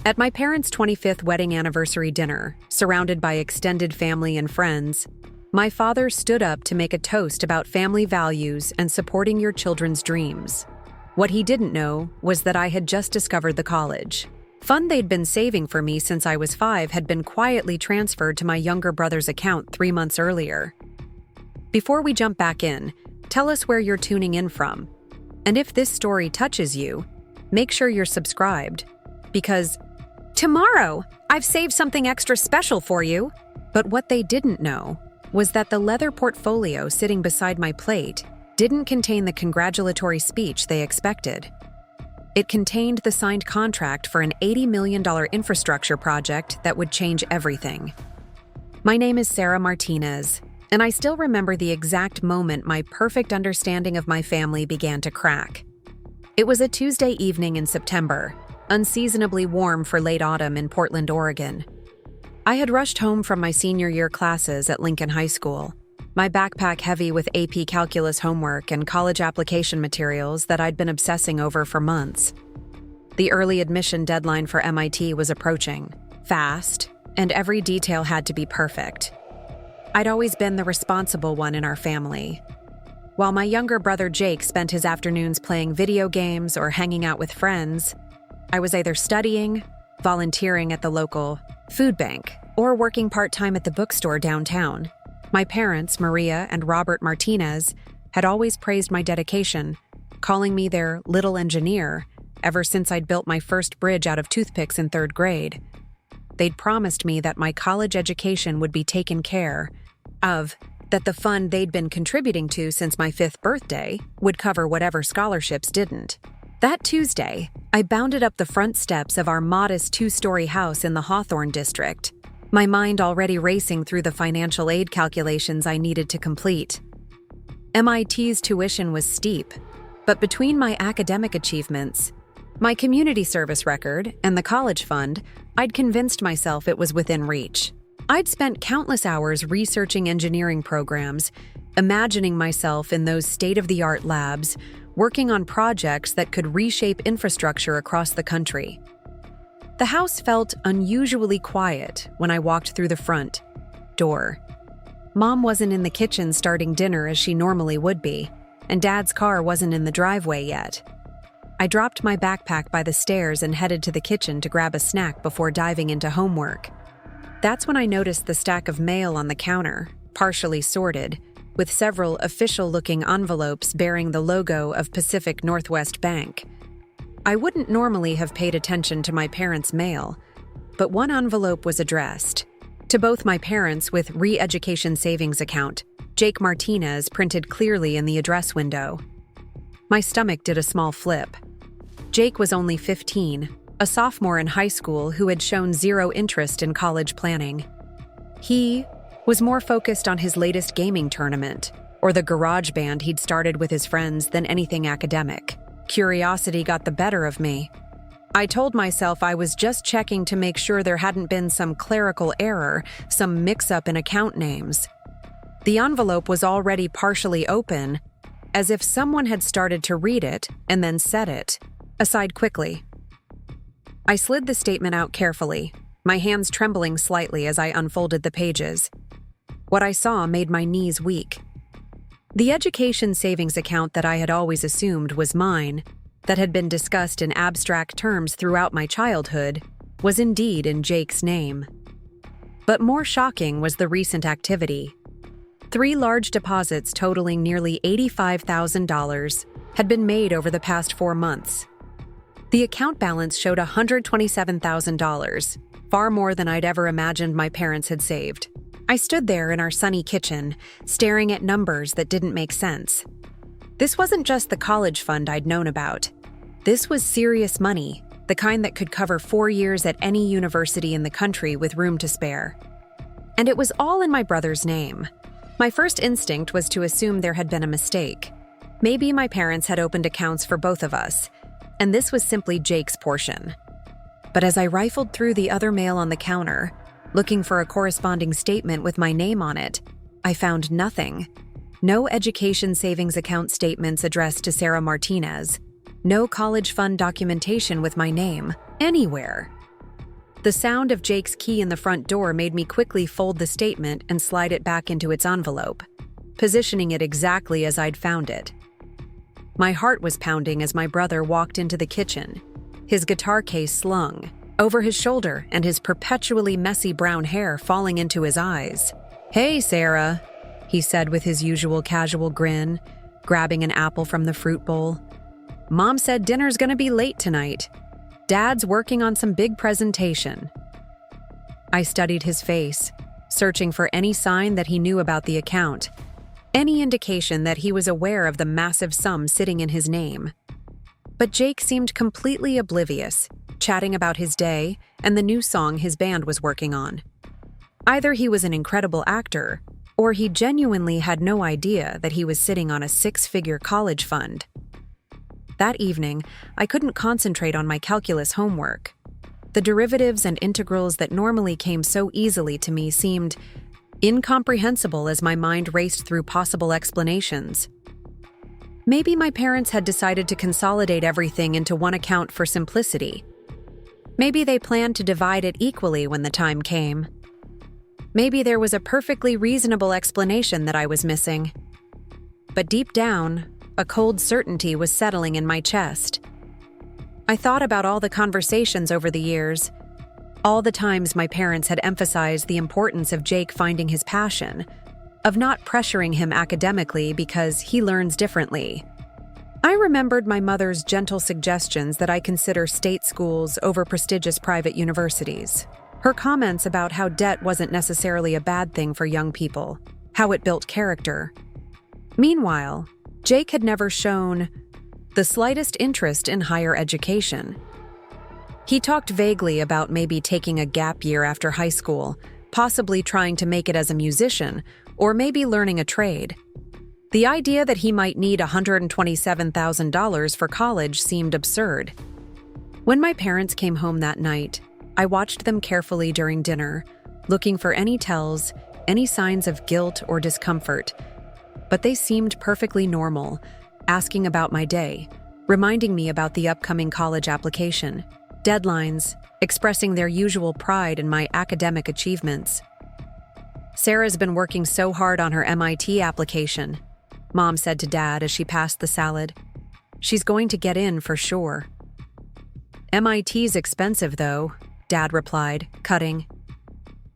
At my parents' 25th wedding anniversary dinner, surrounded by extended family and friends, my father stood up to make a toast about family values and supporting your children's dreams. What he didn't know was that I had just discovered the college. Fund they'd been saving for me since I was 5 had been quietly transferred to my younger brother's account 3 months earlier. Before we jump back in, tell us where you're tuning in from. And if this story touches you, make sure you're subscribed, because tomorrow, I've saved something extra special for you. But what they didn't know was that the leather portfolio sitting beside my plate didn't contain the congratulatory speech they expected. It contained the signed contract for an $80 million infrastructure project that would change everything. My name is Sarah Martinez, and I still remember the exact moment my perfect understanding of my family began to crack. It was a Tuesday evening in September, unseasonably warm for late autumn in Portland, Oregon. I had rushed home from my senior year classes at Lincoln High School, my backpack heavy with AP calculus homework and college application materials that I'd been obsessing over for months. The early admission deadline for MIT was approaching, fast, and every detail had to be perfect. I'd always been the responsible one in our family. While my younger brother Jake spent his afternoons playing video games or hanging out with friends, I was either studying, volunteering at the local food bank, or working part-time at the bookstore downtown. My parents, Maria and Robert Martinez, had always praised my dedication, calling me their little engineer ever since I'd built my first bridge out of toothpicks in 3rd grade. They'd promised me that my college education would be taken care of, that the fund they'd been contributing to since my 5th birthday would cover whatever scholarships didn't. That Tuesday, I bounded up the front steps of our modest 2-story house in the Hawthorne district, my mind already racing through the financial aid calculations I needed to complete. MIT's tuition was steep, but between my academic achievements, my community service record, and the college fund, I'd convinced myself it was within reach. I'd spent countless hours researching engineering programs, imagining myself in those state-of-the-art labs, working on projects that could reshape infrastructure across the country. The house felt unusually quiet when I walked through the front door. Mom wasn't in the kitchen starting dinner as she normally would be, and Dad's car wasn't in the driveway yet. I dropped my backpack by the stairs and headed to the kitchen to grab a snack before diving into homework. That's when I noticed the stack of mail on the counter, partially sorted, with several official-looking envelopes bearing the logo of Pacific Northwest Bank. I wouldn't normally have paid attention to my parents' mail, but one envelope was addressed to both my parents with Re-Education Savings Account, Jake Martinez, printed clearly in the address window. My stomach did a small flip. Jake was only 15, a sophomore in high school who had shown zero interest in college planning. He was more focused on his latest gaming tournament, or the garage band he'd started with his friends, than anything academic. Curiosity got the better of me. I told myself I was just checking to make sure there hadn't been some clerical error, some mix-up in account names. The envelope was already partially open, as if someone had started to read it and then said it. Aside quickly. I slid the statement out carefully, my hands trembling slightly as I unfolded the pages. What I saw made my knees weak. The education savings account that I had always assumed was mine, that had been discussed in abstract terms throughout my childhood, was indeed in Jake's name. But more shocking was the recent activity. 3 large deposits totaling nearly $85,000 had been made over the past 4 months. The account balance showed $127,000, far more than I'd ever imagined my parents had saved. I stood there in our sunny kitchen, staring at numbers that didn't make sense. This wasn't just the college fund I'd known about. This was serious money, the kind that could cover 4 years at any university in the country with room to spare. And it was all in my brother's name. My first instinct was to assume there had been a mistake. Maybe my parents had opened accounts for both of us, and this was simply Jake's portion. But as I rifled through the other mail on the counter, looking for a corresponding statement with my name on it, I found nothing. No education savings account statements addressed to Sarah Martinez. No college fund documentation with my name, anywhere. The sound of Jake's key in the front door made me quickly fold the statement and slide it back into its envelope, positioning it exactly as I'd found it. My heart was pounding as my brother walked into the kitchen, his guitar case slung over his shoulder and his perpetually messy brown hair falling into his eyes. "Hey, Sarah," he said with his usual casual grin, grabbing an apple from the fruit bowl. "Mom said dinner's gonna be late tonight. Dad's working on some big presentation." I studied his face, searching for any sign that he knew about the account, any indication that he was aware of the massive sum sitting in his name. But Jake seemed completely oblivious, chatting about his day and the new song his band was working on. Either he was an incredible actor, or he genuinely had no idea that he was sitting on a six-figure college fund. That evening, I couldn't concentrate on my calculus homework. The derivatives and integrals that normally came so easily to me seemed incomprehensible as my mind raced through possible explanations. Maybe my parents had decided to consolidate everything into one account for simplicity. Maybe they planned to divide it equally when the time came. Maybe there was a perfectly reasonable explanation that I was missing. But deep down, a cold certainty was settling in my chest. I thought about all the conversations over the years, all the times my parents had emphasized the importance of Jake finding his passion, of not pressuring him academically because he learns differently. I remembered my mother's gentle suggestions that I consider state schools over prestigious private universities. Her comments about how debt wasn't necessarily a bad thing for young people, how it built character. Meanwhile, Jake had never shown the slightest interest in higher education. He talked vaguely about maybe taking a gap year after high school, possibly trying to make it as a musician, or maybe learning a trade. The idea that he might need $127,000 for college seemed absurd. When my parents came home that night, I watched them carefully during dinner, looking for any tells, any signs of guilt or discomfort. But they seemed perfectly normal, asking about my day, reminding me about the upcoming college application, deadlines, expressing their usual pride in my academic achievements. "Sarah's been working so hard on her MIT application," Mom said to Dad as she passed the salad. "She's going to get in for sure." "MIT's expensive, though," Dad replied, cutting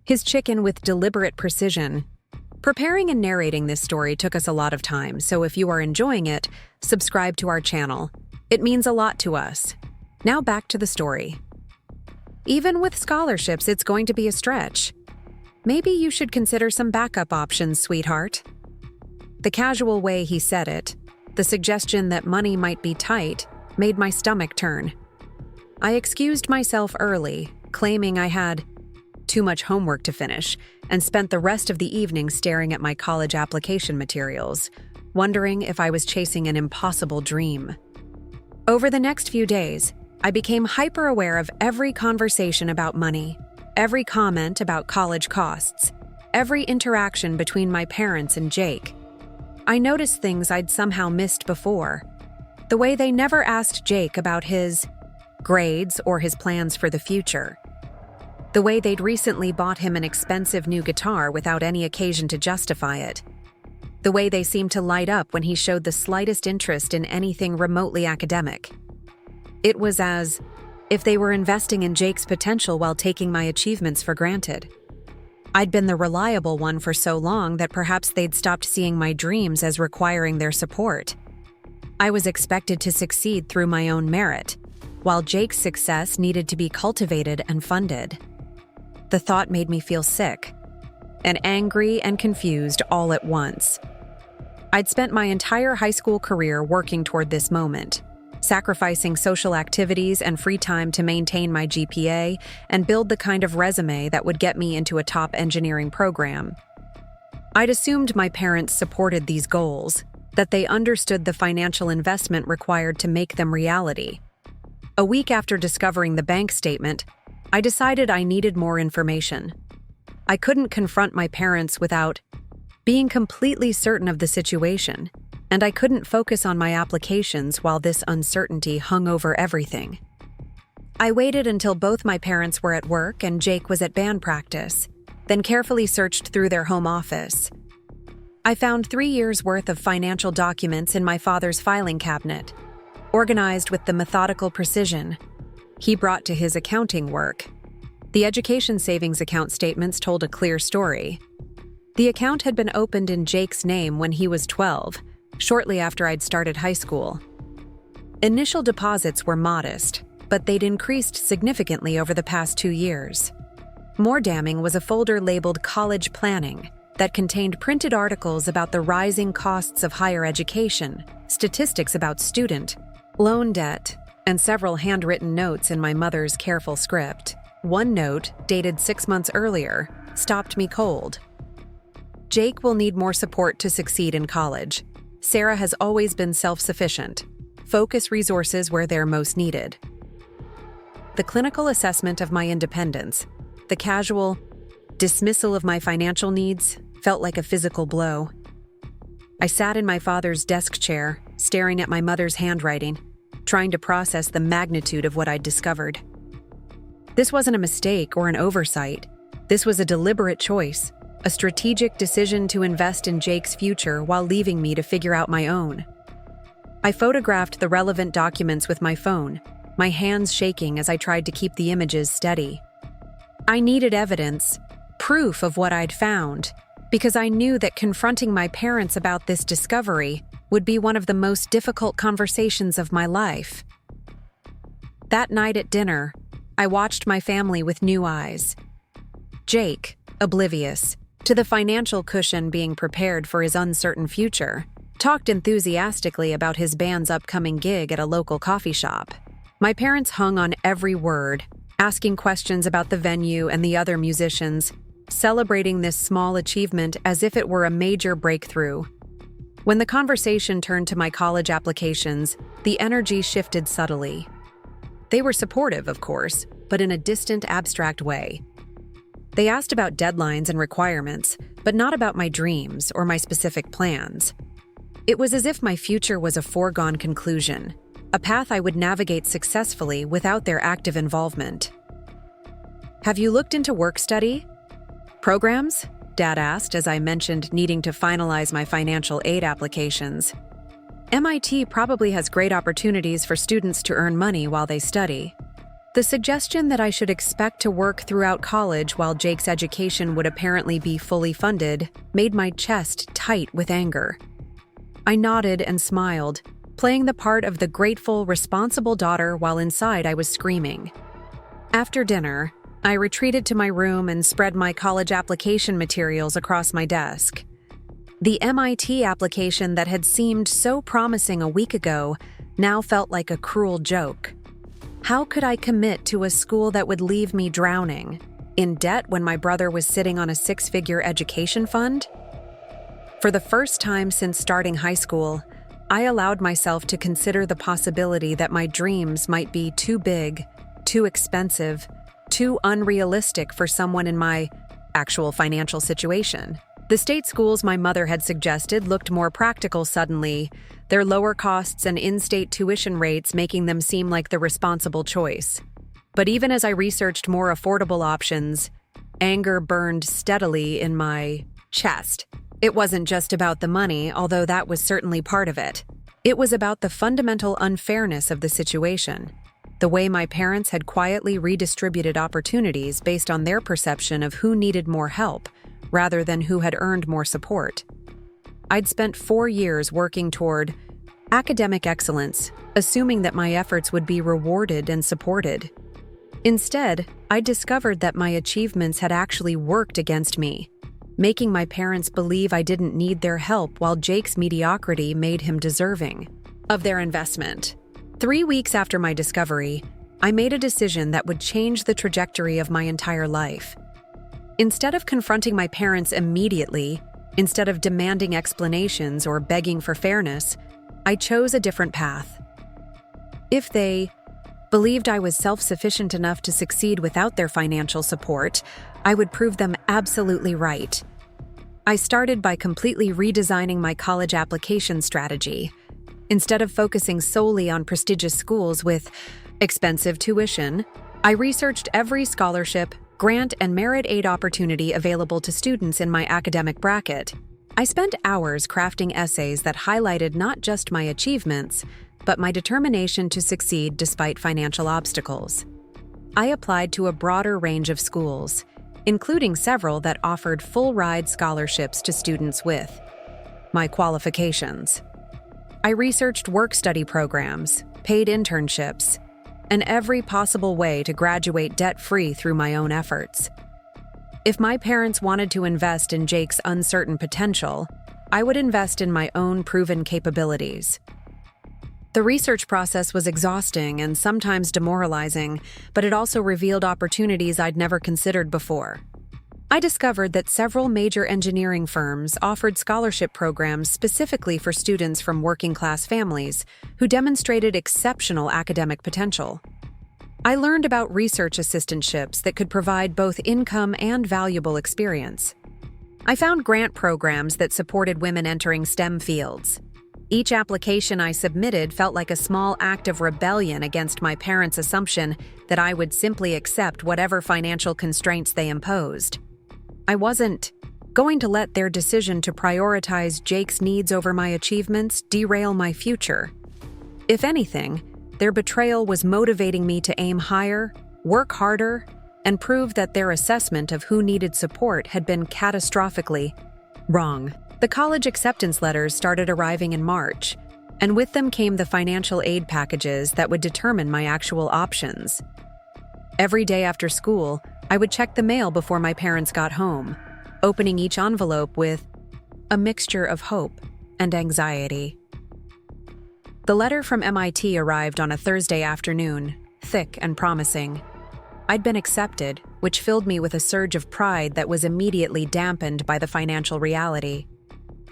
his chicken with deliberate precision. Preparing and narrating this story took us a lot of time, so if you are enjoying it, subscribe to our channel. It means a lot to us. Now back to the story. "Even with scholarships, it's going to be a stretch. Maybe you should consider some backup options, sweetheart." The casual way he said it, the suggestion that money might be tight, made my stomach turn. I excused myself early, claiming I had too much homework to finish, and spent the rest of the evening staring at my college application materials, wondering if I was chasing an impossible dream. Over the next few days, I became hyper-aware of every conversation about money, every comment about college costs, every interaction between my parents and Jake. I noticed things I'd somehow missed before. The way they never asked Jake about his grades or his plans for the future. The way they'd recently bought him an expensive new guitar without any occasion to justify it. The way they seemed to light up when he showed the slightest interest in anything remotely academic. It was as if they were investing in Jake's potential while taking my achievements for granted. I'd been the reliable one for so long that perhaps they'd stopped seeing my dreams as requiring their support. I was expected to succeed through my own merit, while Jake's success needed to be cultivated and funded. The thought made me feel sick, and angry and confused all at once. I'd spent my entire high school career working toward this moment, sacrificing social activities and free time to maintain my GPA and build the kind of resume that would get me into a top engineering program. I'd assumed my parents supported these goals, that they understood the financial investment required to make them reality. A week after discovering the bank statement, I decided I needed more information. I couldn't confront my parents without being completely certain of the situation, and I couldn't focus on my applications while this uncertainty hung over everything. I waited until both my parents were at work and Jake was at band practice, then carefully searched through their home office. I found 3 years' worth of financial documents in my father's filing cabinet, organized with the methodical precision he brought to his accounting work. The education savings account statements told a clear story. The account had been opened in Jake's name when he was 12, shortly after I'd started high school. Initial deposits were modest, but they'd increased significantly over the past 2 years. More damning was a folder labeled College Planning that contained printed articles about the rising costs of higher education, statistics about student, loan debt, and several handwritten notes in my mother's careful script. One note, dated 6 months earlier, stopped me cold. Jake will need more support to succeed in college. Sarah has always been self-sufficient. Focus resources where they're most needed. The clinical assessment of my independence, the casual dismissal of my financial needs, felt like a physical blow. I sat in my father's desk chair, staring at my mother's handwriting, trying to process the magnitude of what I'd discovered. This wasn't a mistake or an oversight. This was a deliberate choice, a strategic decision to invest in Jake's future while leaving me to figure out my own. I photographed the relevant documents with my phone, my hands shaking as I tried to keep the images steady. I needed evidence, proof of what I'd found, because I knew that confronting my parents about this discovery would be one of the most difficult conversations of my life. That night at dinner, I watched my family with new eyes. Jake, oblivious to the financial cushion being prepared for his uncertain future, talked enthusiastically about his band's upcoming gig at a local coffee shop. My parents hung on every word, asking questions about the venue and the other musicians, celebrating this small achievement as if it were a major breakthrough. When the conversation turned to my college applications, the energy shifted subtly. They were supportive, of course, but in a distant, abstract way. They asked about deadlines and requirements, but not about my dreams or my specific plans. It was as if my future was a foregone conclusion, a path I would navigate successfully without their active involvement. "Have you looked into work-study programs?" Dad asked as I mentioned needing to finalize my financial aid applications. "MIT probably has great opportunities for students to earn money while they study." The suggestion that I should expect to work throughout college while Jake's education would apparently be fully funded made my chest tight with anger. I nodded and smiled, playing the part of the grateful, responsible daughter while inside I was screaming. After dinner, I retreated to my room and spread my college application materials across my desk. The MIT application that had seemed so promising a week ago now felt like a cruel joke. How could I commit to a school that would leave me drowning, in debt when my brother was sitting on a 6-figure education fund? For the first time since starting high school, I allowed myself to consider the possibility that my dreams might be too big, too expensive, too unrealistic for someone in my actual financial situation. The state schools my mother had suggested looked more practical suddenly, their lower costs and in-state tuition rates making them seem like the responsible choice. But even as I researched more affordable options, anger burned steadily in my chest. It wasn't just about the money, although that was certainly part of it. It was about the fundamental unfairness of the situation, the way my parents had quietly redistributed opportunities based on their perception of who needed more help, rather than who had earned more support. I'd spent 4 years working toward academic excellence, assuming that my efforts would be rewarded and supported. Instead, I discovered that my achievements had actually worked against me, making my parents believe I didn't need their help while Jake's mediocrity made him deserving of their investment. 3 weeks after my discovery, I made a decision that would change the trajectory of my entire life. Instead of confronting my parents immediately, instead of demanding explanations or begging for fairness, I chose a different path. If they believed I was self-sufficient enough to succeed without their financial support, I would prove them absolutely right. I started by completely redesigning my college application strategy. Instead of focusing solely on prestigious schools with Expensive tuition. I researched every scholarship, grant, and merit aid opportunity available to students in my academic bracket. I spent hours crafting essays that highlighted not just my achievements, but my determination to succeed despite financial obstacles. I applied to a broader range of schools, including several that offered full-ride scholarships to students with my qualifications. I researched work-study programs, paid internships, and every possible way to graduate debt-free through my own efforts. If my parents wanted to invest in Jake's uncertain potential, I would invest in my own proven capabilities. The research process was exhausting and sometimes demoralizing, but it also revealed opportunities I'd never considered before. I discovered that several major engineering firms offered scholarship programs specifically for students from working-class families who demonstrated exceptional academic potential. I learned about research assistantships that could provide both income and valuable experience. I found grant programs that supported women entering STEM fields. Each application I submitted felt like a small act of rebellion against my parents' assumption that I would simply accept whatever financial constraints they imposed. I wasn't going to let their decision to prioritize Jake's needs over my achievements derail my future. If anything, their betrayal was motivating me to aim higher, work harder, and prove that their assessment of who needed support had been catastrophically wrong. The college acceptance letters started arriving in March, and with them came the financial aid packages that would determine my actual options. Every day after school, I would check the mail before my parents got home, opening each envelope with a mixture of hope and anxiety. The letter from MIT arrived on a Thursday afternoon, thick and promising. I'd been accepted, which filled me with a surge of pride that was immediately dampened by the financial reality.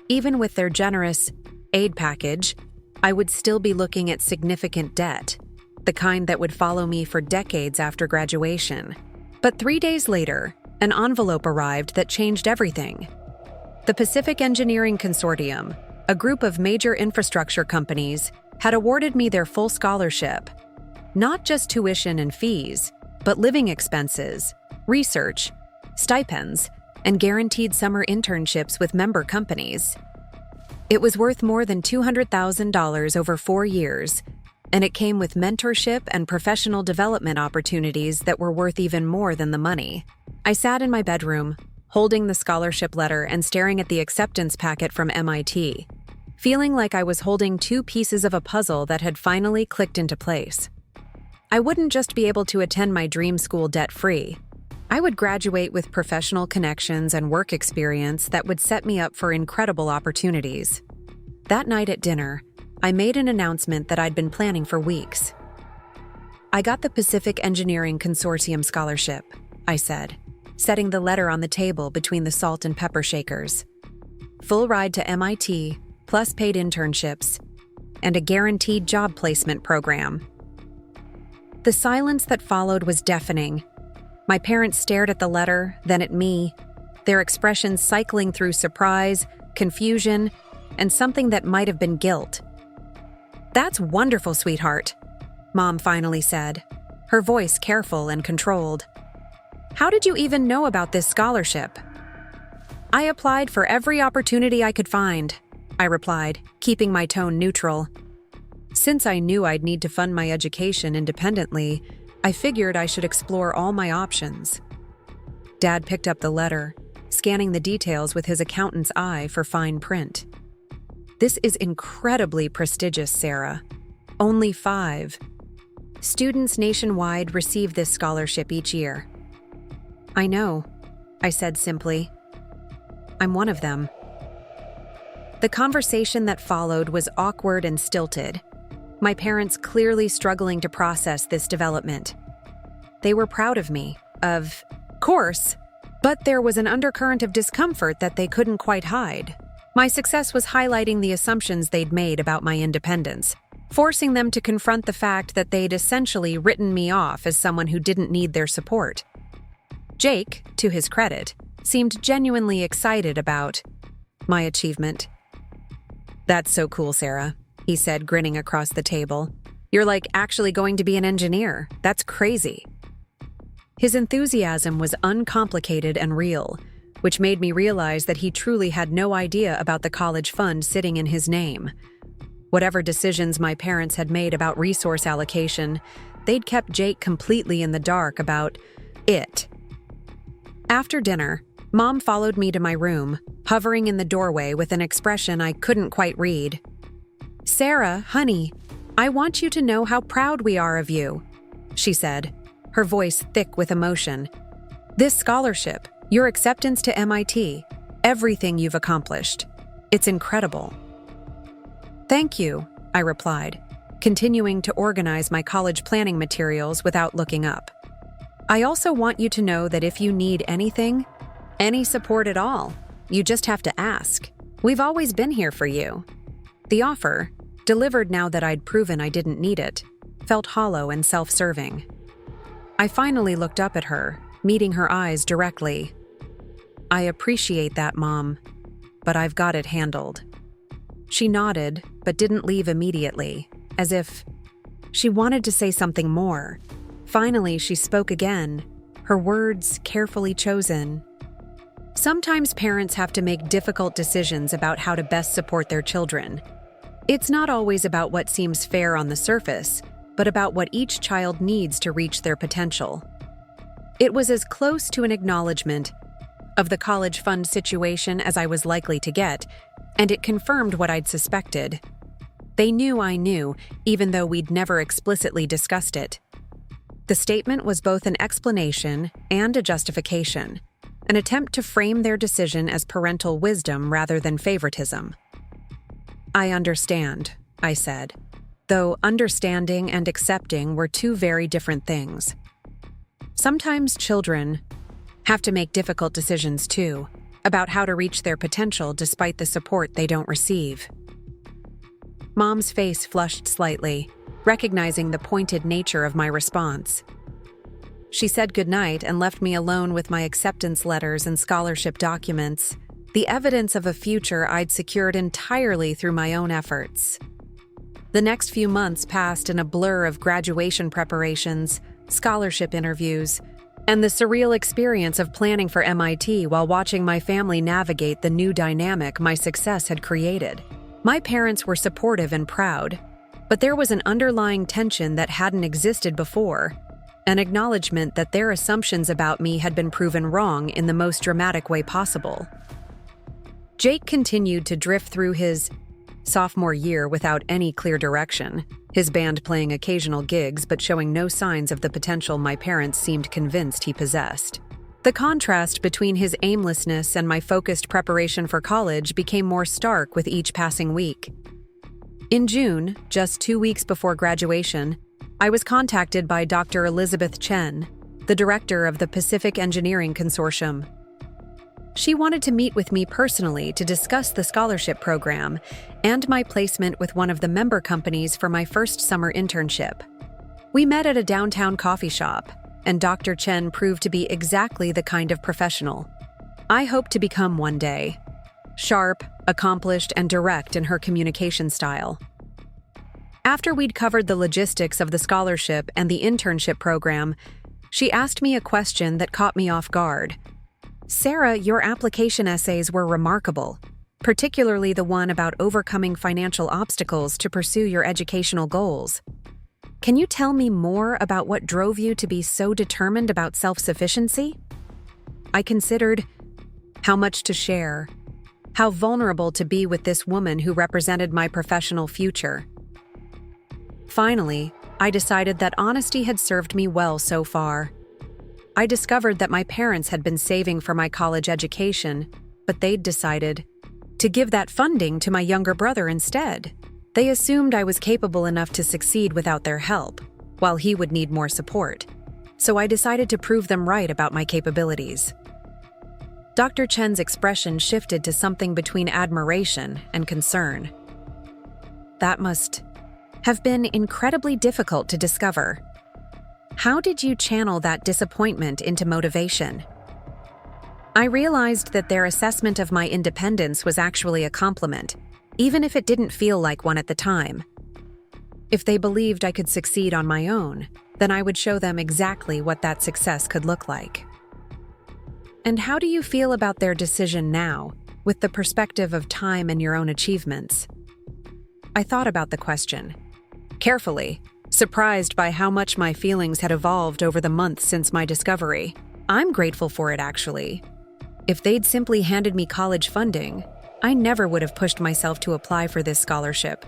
Even with their generous aid package, I would still be looking at significant debt, the kind that would follow me for decades after graduation. But 3 days later, an envelope arrived that changed everything. The Pacific Engineering Consortium, a group of major infrastructure companies, had awarded me their full scholarship. Not just tuition and fees, but living expenses, research, stipends, and guaranteed summer internships with member companies. It was worth more than $200,000 over 4 years, and it came with mentorship and professional development opportunities that were worth even more than the money. I sat in my bedroom, holding the scholarship letter and staring at the acceptance packet from MIT, feeling like I was holding two pieces of a puzzle that had finally clicked into place. I wouldn't just be able to attend my dream school debt-free. I would graduate with professional connections and work experience that would set me up for incredible opportunities. That night at dinner, I made an announcement that I'd been planning for weeks. I got the Pacific Engineering Consortium scholarship, I said, setting the letter on the table between the salt and pepper shakers. Full ride to MIT, plus paid internships, and a guaranteed job placement program. The silence that followed was deafening. My parents stared at the letter, then at me, their expressions cycling through surprise, confusion, and something that might have been guilt. "That's wonderful, sweetheart," Mom finally said, her voice careful and controlled. "How did you even know about this scholarship?" "I applied for every opportunity I could find," I replied, keeping my tone neutral. Since I knew I'd need to fund my education independently, I figured I should explore all my options. Dad picked up the letter, scanning the details with his accountant's eye for fine print. "This is incredibly prestigious, Sarah. Only 5 students nationwide receive this scholarship each year." "I know," I said simply. "I'm one of them." The conversation that followed was awkward and stilted, my parents clearly struggling to process this development. They were proud of me, of course, but there was an undercurrent of discomfort that they couldn't quite hide. My success was highlighting the assumptions they'd made about my independence, forcing them to confront the fact that they'd essentially written me off as someone who didn't need their support. Jake, to his credit, seemed genuinely excited about my achievement. "That's so cool, Sarah," he said, grinning across the table. You're like actually going to be an engineer. That's crazy." His enthusiasm was uncomplicated and real, which made me realize that he truly had no idea about the college fund sitting in his name. Whatever decisions my parents had made about resource allocation, they'd kept Jake completely in the dark about it. After dinner, Mom followed me to my room, hovering in the doorway with an expression I couldn't quite read. "Sarah, honey, I want you to know how proud we are of you," she said, her voice thick with emotion. "This scholarship, your acceptance to MIT, everything you've accomplished. It's incredible." "Thank you," I replied, continuing to organize my college planning materials without looking up. "I also want you to know that if you need anything, any support at all, you just have to ask. We've always been here for you." The offer, delivered now that I'd proven I didn't need it, felt hollow and self-serving. I finally looked up at her, meeting her eyes directly. "I appreciate that, Mom, but I've got it handled." She nodded, but didn't leave immediately, as if she wanted to say something more. Finally, she spoke again, her words carefully chosen. "Sometimes parents have to make difficult decisions about how to best support their children. It's not always about what seems fair on the surface, but about what each child needs to reach their potential." It was as close to an acknowledgement of the college fund situation as I was likely to get, and it confirmed what I'd suspected. They knew I knew, even though we'd never explicitly discussed it. The statement was both an explanation and a justification, an attempt to frame their decision as parental wisdom rather than favoritism. "I understand," I said, though understanding and accepting were two very different things. Sometimes children have to make difficult decisions too, about how to reach their potential despite the support they don't receive. Mom's face flushed slightly, recognizing the pointed nature of my response. She said goodnight and left me alone with my acceptance letters and scholarship documents, the evidence of a future I'd secured entirely through my own efforts. The next few months passed in a blur of graduation preparations, scholarship interviews, and the surreal experience of planning for MIT while watching my family navigate the new dynamic my success had created. My parents were supportive and proud, but there was an underlying tension that hadn't existed before, an acknowledgement that their assumptions about me had been proven wrong in the most dramatic way possible. Jake continued to drift through his sophomore year without any clear direction, his band playing occasional gigs but showing no signs of the potential my parents seemed convinced he possessed. The contrast between his aimlessness and my focused preparation for college became more stark with each passing week. In June, just 2 weeks before graduation, I was contacted by Dr. Elizabeth Chen, the director of the Pacific Engineering Consortium. She wanted to meet with me personally to discuss the scholarship program and my placement with one of the member companies for my first summer internship. We met at a downtown coffee shop, and Dr. Chen proved to be exactly the kind of professional I hope to become one day. Sharp, accomplished, and direct in her communication style. After we'd covered the logistics of the scholarship and the internship program, she asked me a question that caught me off guard. "Sarah, your application essays were remarkable, particularly the one about overcoming financial obstacles to pursue your educational goals. Can you tell me more about what drove you to be so determined about self-sufficiency?" I considered how much to share, how vulnerable to be with this woman who represented my professional future. Finally, I decided that honesty had served me well so far. I discovered that my parents had been saving for my college education, but they'd decided to give that funding to my younger brother instead. They assumed I was capable enough to succeed without their help, while he would need more support. So I decided to prove them right about my capabilities. Dr. Chen's expression shifted to something between admiration and concern. "That must have been incredibly difficult to discover. How did you channel that disappointment into motivation?" I realized that their assessment of my independence was actually a compliment, even if it didn't feel like one at the time. If they believed I could succeed on my own, then I would show them exactly what that success could look like. And how do you feel about their decision now, with the perspective of time and your own achievements? I thought about the question carefully, surprised by how much my feelings had evolved over the months since my discovery. I'm grateful for it, actually. If they'd simply handed me college funding, I never would have pushed myself to apply for this scholarship.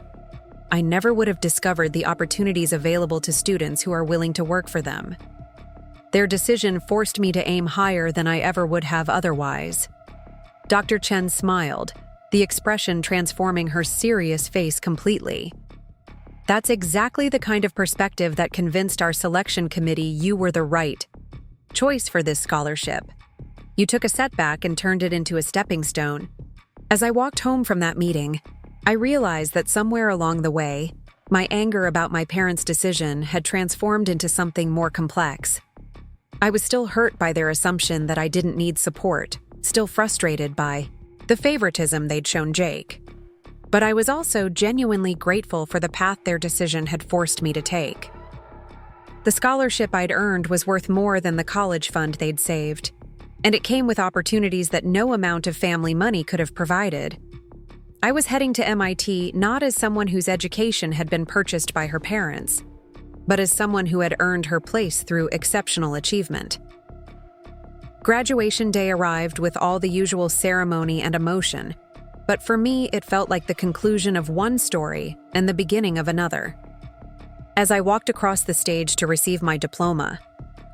I never would have discovered the opportunities available to students who are willing to work for them. Their decision forced me to aim higher than I ever would have otherwise. Dr. Chen smiled, the expression transforming her serious face completely. That's exactly the kind of perspective that convinced our selection committee you were the right choice for this scholarship. You took a setback and turned it into a stepping stone. As I walked home from that meeting, I realized that somewhere along the way, my anger about my parents' decision had transformed into something more complex. I was still hurt by their assumption that I didn't need support, still frustrated by the favoritism they'd shown Jake. But I was also genuinely grateful for the path their decision had forced me to take. The scholarship I'd earned was worth more than the college fund they'd saved, and it came with opportunities that no amount of family money could have provided. I was heading to MIT not as someone whose education had been purchased by her parents, but as someone who had earned her place through exceptional achievement. Graduation day arrived with all the usual ceremony and emotion, but for me it felt like the conclusion of one story and the beginning of another. As I walked across the stage to receive my diploma,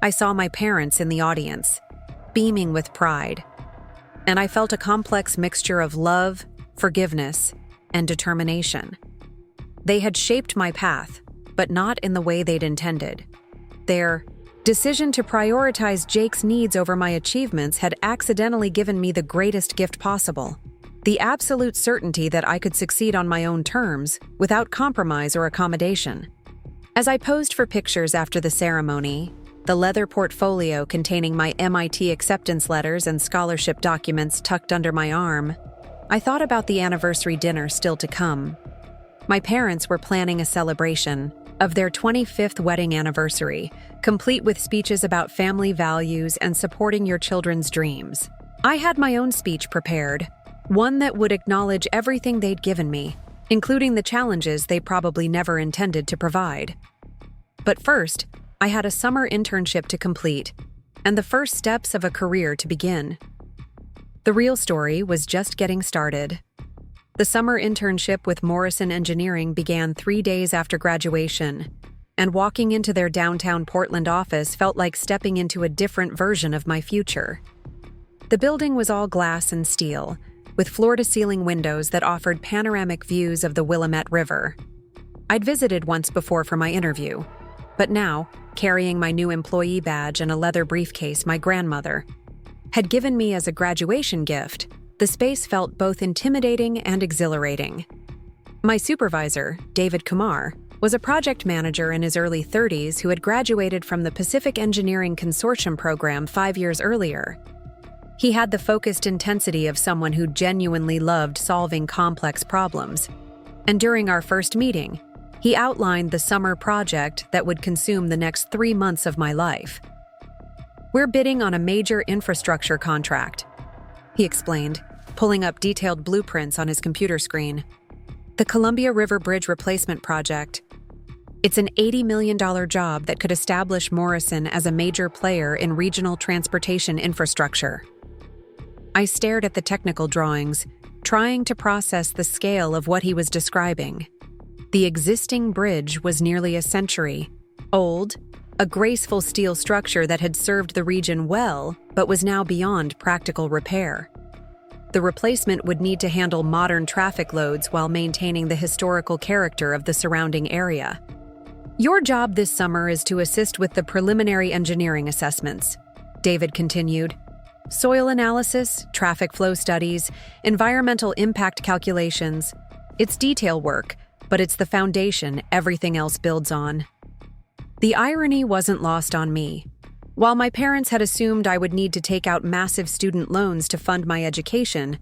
I saw my parents in the audience, beaming with pride, and I felt a complex mixture of love, forgiveness, and determination. They had shaped my path, but not in the way they'd intended. Their decision to prioritize Jake's needs over my achievements had accidentally given me the greatest gift possible: the absolute certainty that I could succeed on my own terms without compromise or accommodation. As I posed for pictures after the ceremony, the leather portfolio containing my MIT acceptance letters and scholarship documents tucked under my arm, I thought about the anniversary dinner still to come. My parents were planning a celebration of their 25th wedding anniversary, complete with speeches about family values and supporting your children's dreams. I had my own speech prepared, one that would acknowledge everything they'd given me, including the challenges they probably never intended to provide. But first, I had a summer internship to complete, and the first steps of a career to begin. The real story was just getting started. The summer internship with Morrison Engineering began 3 days after graduation, and walking into their downtown Portland office felt like stepping into a different version of my future. The building was all glass and steel, with floor-to-ceiling windows that offered panoramic views of the Willamette River. I'd visited once before for my interview, but now, carrying my new employee badge and a leather briefcase my grandmother had given me as a graduation gift, the space felt both intimidating and exhilarating. My supervisor, David Kumar, was a project manager in his early 30s who had graduated from the Pacific Engineering Consortium program 5 years earlier. He had the focused intensity of someone who genuinely loved solving complex problems. And during our first meeting, he outlined the summer project that would consume the next 3 months of my life. "We're bidding on a major infrastructure contract," he explained, pulling up detailed blueprints on his computer screen. "The Columbia River Bridge Replacement Project. It's an $80 million job that could establish Morrison as a major player in regional transportation infrastructure." I stared at the technical drawings, trying to process the scale of what he was describing. The existing bridge was nearly a century old, a graceful steel structure that had served the region well, but was now beyond practical repair. The replacement would need to handle modern traffic loads while maintaining the historical character of the surrounding area. "Your job this summer is to assist with the preliminary engineering assessments," David continued. "Soil analysis, traffic flow studies, environmental impact calculations. It's detail work, but it's the foundation everything else builds on." The irony wasn't lost on me. While my parents had assumed I would need to take out massive student loans to fund my education,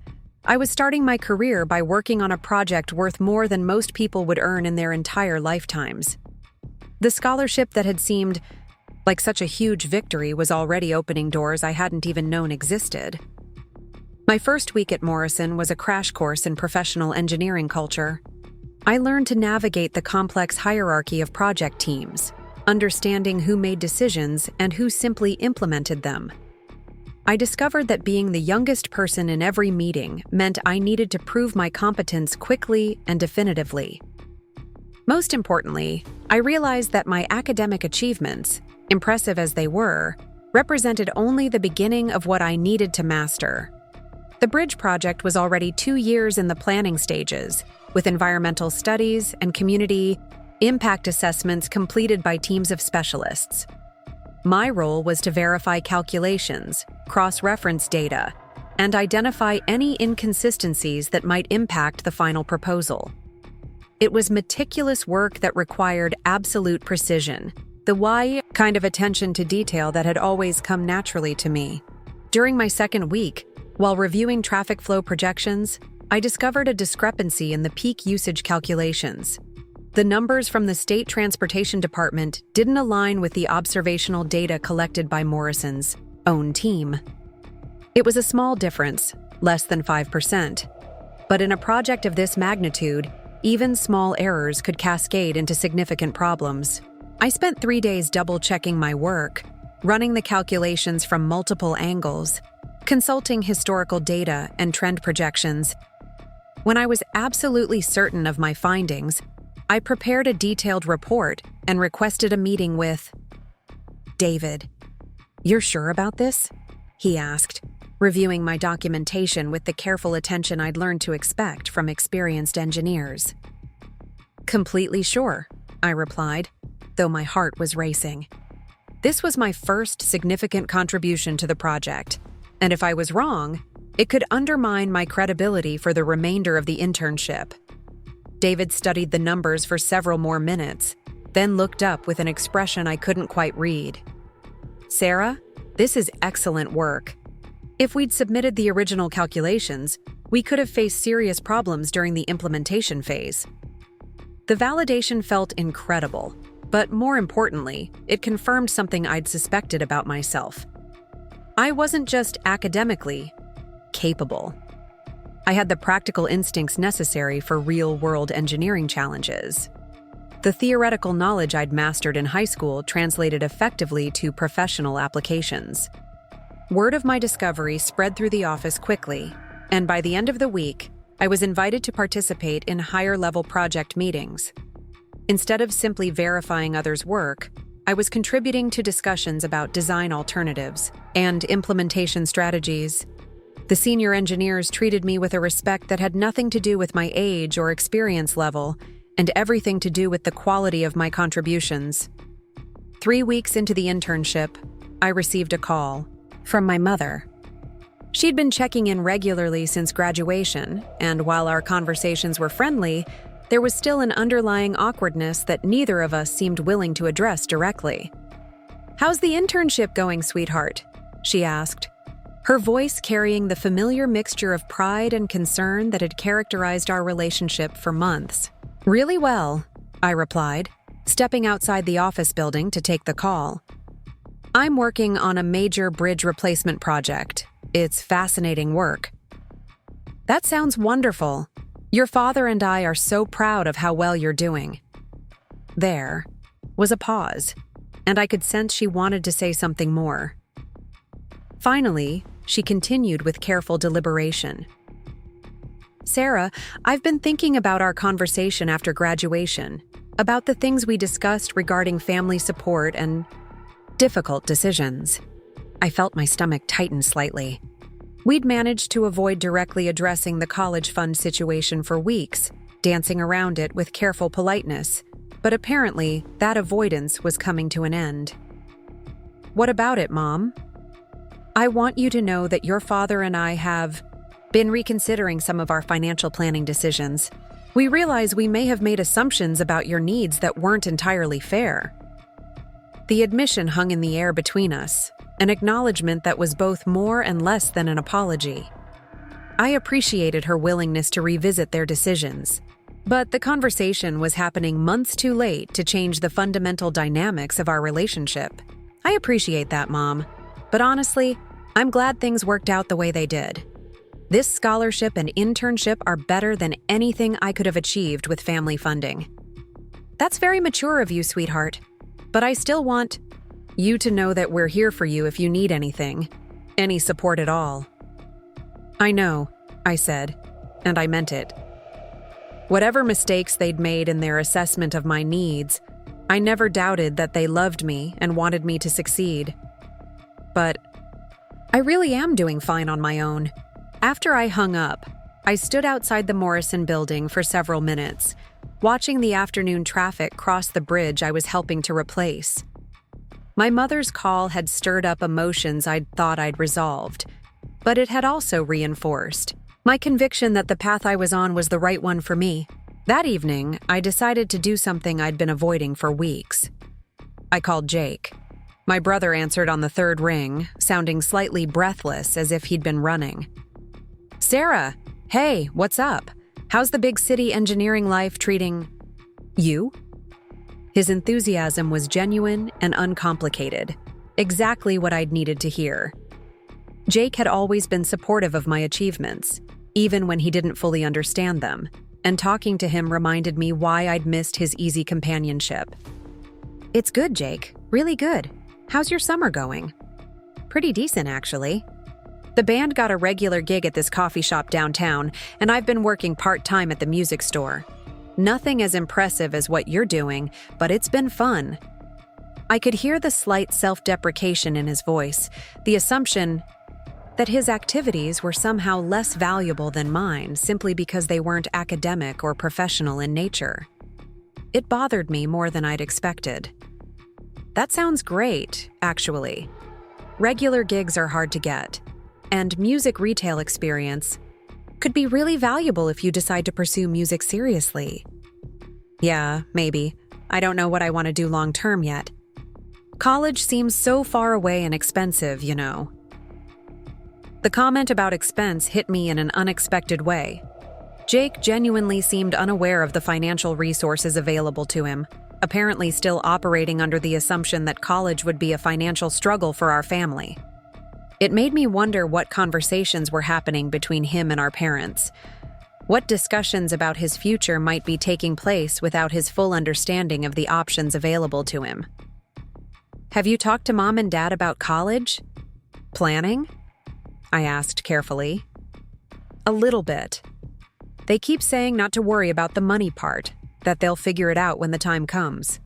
I was starting my career by working on a project worth more than most people would earn in their entire lifetimes. The scholarship that had seemed like such a huge victory was already opening doors I hadn't even known existed. My first week at Morrison was a crash course in professional engineering culture. I learned to navigate the complex hierarchy of project teams, understanding who made decisions and who simply implemented them. I discovered that being the youngest person in every meeting meant I needed to prove my competence quickly and definitively. Most importantly, I realized that my academic achievements, impressive as they were, represented only the beginning of what I needed to master. The bridge project was already 2 years in the planning stages, with environmental studies and community impact assessments completed by teams of specialists. My role was to verify calculations, cross-reference data, and identify any inconsistencies that might impact the final proposal. It was meticulous work that required absolute precision, the why kind of attention to detail that had always come naturally to me. During my second week, while reviewing traffic flow projections, I discovered a discrepancy in the peak usage calculations. The numbers from the State Transportation Department didn't align with the observational data collected by Morrison's own team. It was a small difference, less than 5%. But in a project of this magnitude, even small errors could cascade into significant problems. I spent 3 days double-checking my work, running the calculations from multiple angles, consulting historical data and trend projections. When I was absolutely certain of my findings, I prepared a detailed report and requested a meeting with David. "You're sure about this?" he asked, reviewing my documentation with the careful attention I'd learned to expect from experienced engineers. "Completely sure," I replied, though my heart was racing. This was my first significant contribution to the project, and if I was wrong, it could undermine my credibility for the remainder of the internship. David studied the numbers for several more minutes, then looked up with an expression I couldn't quite read. "Sarah, this is excellent work. If we'd submitted the original calculations, we could have faced serious problems during the implementation phase." The validation felt incredible, but more importantly, it confirmed something I'd suspected about myself. I wasn't just academically capable. I had the practical instincts necessary for real-world engineering challenges. The theoretical knowledge I'd mastered in high school translated effectively to professional applications. Word of my discovery spread through the office quickly, and by the end of the week, I was invited to participate in higher-level project meetings. Instead of simply verifying others' work, I was contributing to discussions about design alternatives and implementation strategies. The senior engineers treated me with a respect that had nothing to do with my age or experience level, and everything to do with the quality of my contributions. 3 weeks into the internship, I received a call from my mother. She'd been checking in regularly since graduation, and while our conversations were friendly, there was still an underlying awkwardness that neither of us seemed willing to address directly. "How's the internship going, sweetheart?" she asked, her voice carrying the familiar mixture of pride and concern that had characterized our relationship for months. "Really well," I replied, stepping outside the office building to take the call. "I'm working on a major bridge replacement project. It's fascinating work." "That sounds wonderful. Your father and I are so proud of how well you're doing." There was a pause, and I could sense she wanted to say something more. Finally, she continued with careful deliberation. "Sarah, I've been thinking about our conversation after graduation, about the things we discussed regarding family support and difficult decisions." I felt my stomach tighten slightly. We'd managed to avoid directly addressing the college fund situation for weeks, dancing around it with careful politeness, but apparently that avoidance was coming to an end. "What about it, Mom?" "I want you to know that your father and I have been reconsidering some of our financial planning decisions. We realize we may have made assumptions about your needs that weren't entirely fair." The admission hung in the air between us, an acknowledgement that was both more and less than an apology. I appreciated her willingness to revisit their decisions. But the conversation was happening months too late to change the fundamental dynamics of our relationship. I appreciate that, Mom. But honestly, I'm glad things worked out the way they did. This scholarship and internship are better than anything I could have achieved with family funding. That's very mature of you, sweetheart. But I still want you to know that we're here for you if you need anything, any support at all. I know, I said, and I meant it. Whatever mistakes they'd made in their assessment of my needs, I never doubted that they loved me and wanted me to succeed. But I really am doing fine on my own. After I hung up, I stood outside the Morrison building for several minutes, watching the afternoon traffic cross the bridge I was helping to replace. My mother's call had stirred up emotions I'd thought I'd resolved, but it had also reinforced my conviction that the path I was on was the right one for me. That evening, I decided to do something I'd been avoiding for weeks. I called Jake. My brother answered on the third ring, sounding slightly breathless as if he'd been running. Sarah, hey, what's up? How's the big city engineering life treating you? His enthusiasm was genuine and uncomplicated, exactly what I'd needed to hear. Jake had always been supportive of my achievements, even when he didn't fully understand them, and talking to him reminded me why I'd missed his easy companionship. It's good, Jake. Really good. How's your summer going? Pretty decent, actually. The band got a regular gig at this coffee shop downtown, and I've been working part-time at the music store. Nothing as impressive as what you're doing, but it's been fun. I could hear the slight self-deprecation in his voice, the assumption that his activities were somehow less valuable than mine simply because they weren't academic or professional in nature. It bothered me more than I'd expected. That sounds great, actually. Regular gigs are hard to get, and music retail experience could be really valuable if you decide to pursue music seriously. Yeah, maybe. I don't know what I want to do long-term yet. College seems so far away and expensive, you know. The comment about expense hit me in an unexpected way. Jake genuinely seemed unaware of the financial resources available to him, apparently still operating under the assumption that college would be a financial struggle for our family. It made me wonder what conversations were happening between him and our parents. What discussions about his future might be taking place without his full understanding of the options available to him. Have you talked to Mom and Dad about college? Planning? I asked carefully. A little bit. They keep saying not to worry about the money part, that they'll figure it out when the time comes.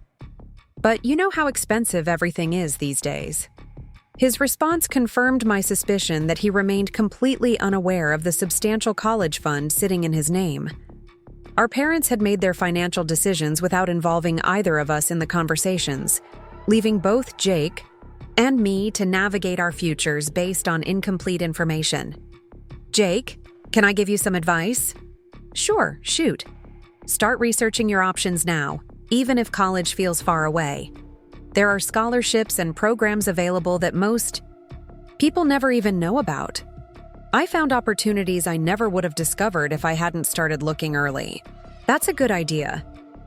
But you know how expensive everything is these days. His response confirmed my suspicion that he remained completely unaware of the substantial college fund sitting in his name. Our parents had made their financial decisions without involving either of us in the conversations, leaving both Jake and me to navigate our futures based on incomplete information. Jake, can I give you some advice? Sure, shoot. Start researching your options now, even if college feels far away. There are scholarships and programs available that most people never even know about. I found opportunities I never would have discovered if I hadn't started looking early. That's a good idea.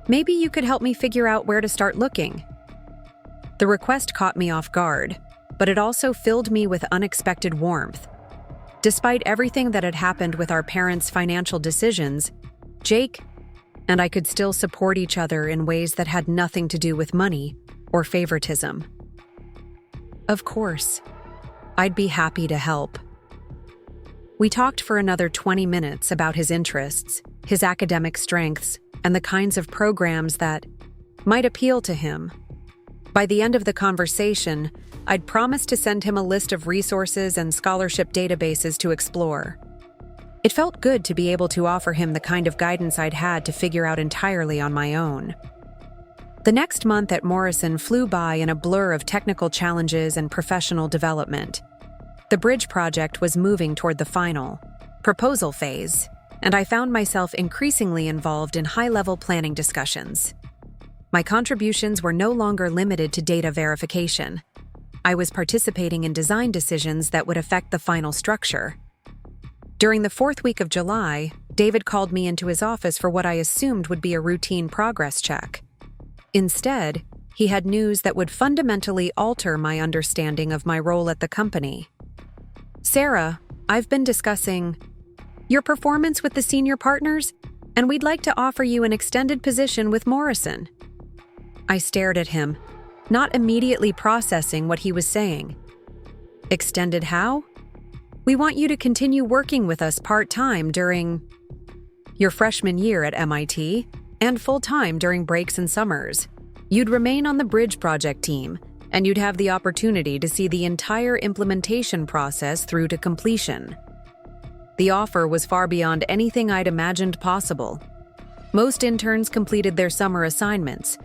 Maybe you could help me figure out where to start looking. The request caught me off guard, but it also filled me with unexpected warmth. Despite everything that had happened with our parents' financial decisions, Jake and I could still support each other in ways that had nothing to do with money or favoritism. Of course, I'd be happy to help. We talked for another 20 minutes about his interests, his academic strengths, and the kinds of programs that might appeal to him. By the end of the conversation, I'd promised to send him a list of resources and scholarship databases to explore. It felt good to be able to offer him the kind of guidance I'd had to figure out entirely on my own. The next month at Morrison flew by in a blur of technical challenges and professional development. The bridge project was moving toward the final proposal phase, and I found myself increasingly involved in high-level planning discussions. My contributions were no longer limited to data verification. I was participating in design decisions that would affect the final structure. During the fourth week of July, David called me into his office for what I assumed would be a routine progress check. Instead, he had news that would fundamentally alter my understanding of my role at the company. "Sarah, I've been discussing your performance with the senior partners, and we'd like to offer you an extended position with Morrison." I stared at him, not immediately processing what he was saying. "Extended how?" "We want you to continue working with us part-time during your freshman year at MIT and full-time during breaks and summers. You'd remain on the Bridge project team, and you'd have the opportunity to see the entire implementation process through to completion." The offer was far beyond anything I'd imagined possible. Most interns completed their summer assignments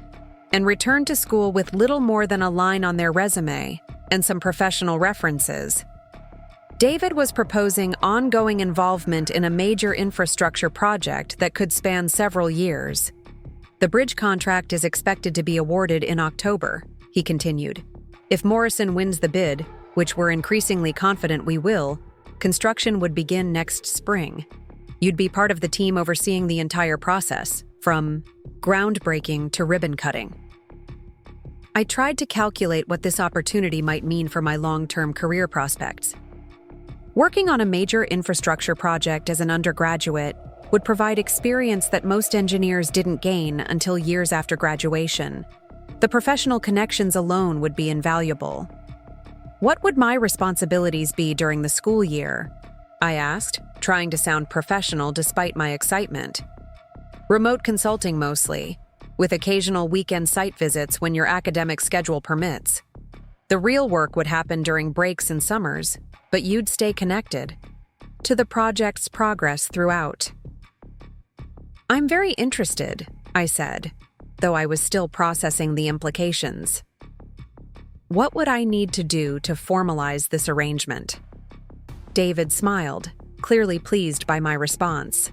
and returned to school with little more than a line on their resume and some professional references. David was proposing ongoing involvement in a major infrastructure project that could span several years. "The Bridge contract is expected to be awarded in October," he continued. "If Morrison wins the bid, which we're increasingly confident we will, construction would begin next spring. You'd be part of the team overseeing the entire process, from groundbreaking to ribbon cutting." I tried to calculate what this opportunity might mean for my long-term career prospects. Working on a major infrastructure project as an undergraduate would provide experience that most engineers didn't gain until years after graduation. The professional connections alone would be invaluable. "What would my responsibilities be during the school year?" I asked, trying to sound professional despite my excitement. "Remote consulting mostly, with occasional weekend site visits when your academic schedule permits. The real work would happen during breaks and summers, but you'd stay connected to the project's progress throughout." "I'm very interested," I said, though I was still processing the implications. "What would I need to do to formalize this arrangement?" David smiled, clearly pleased by my response.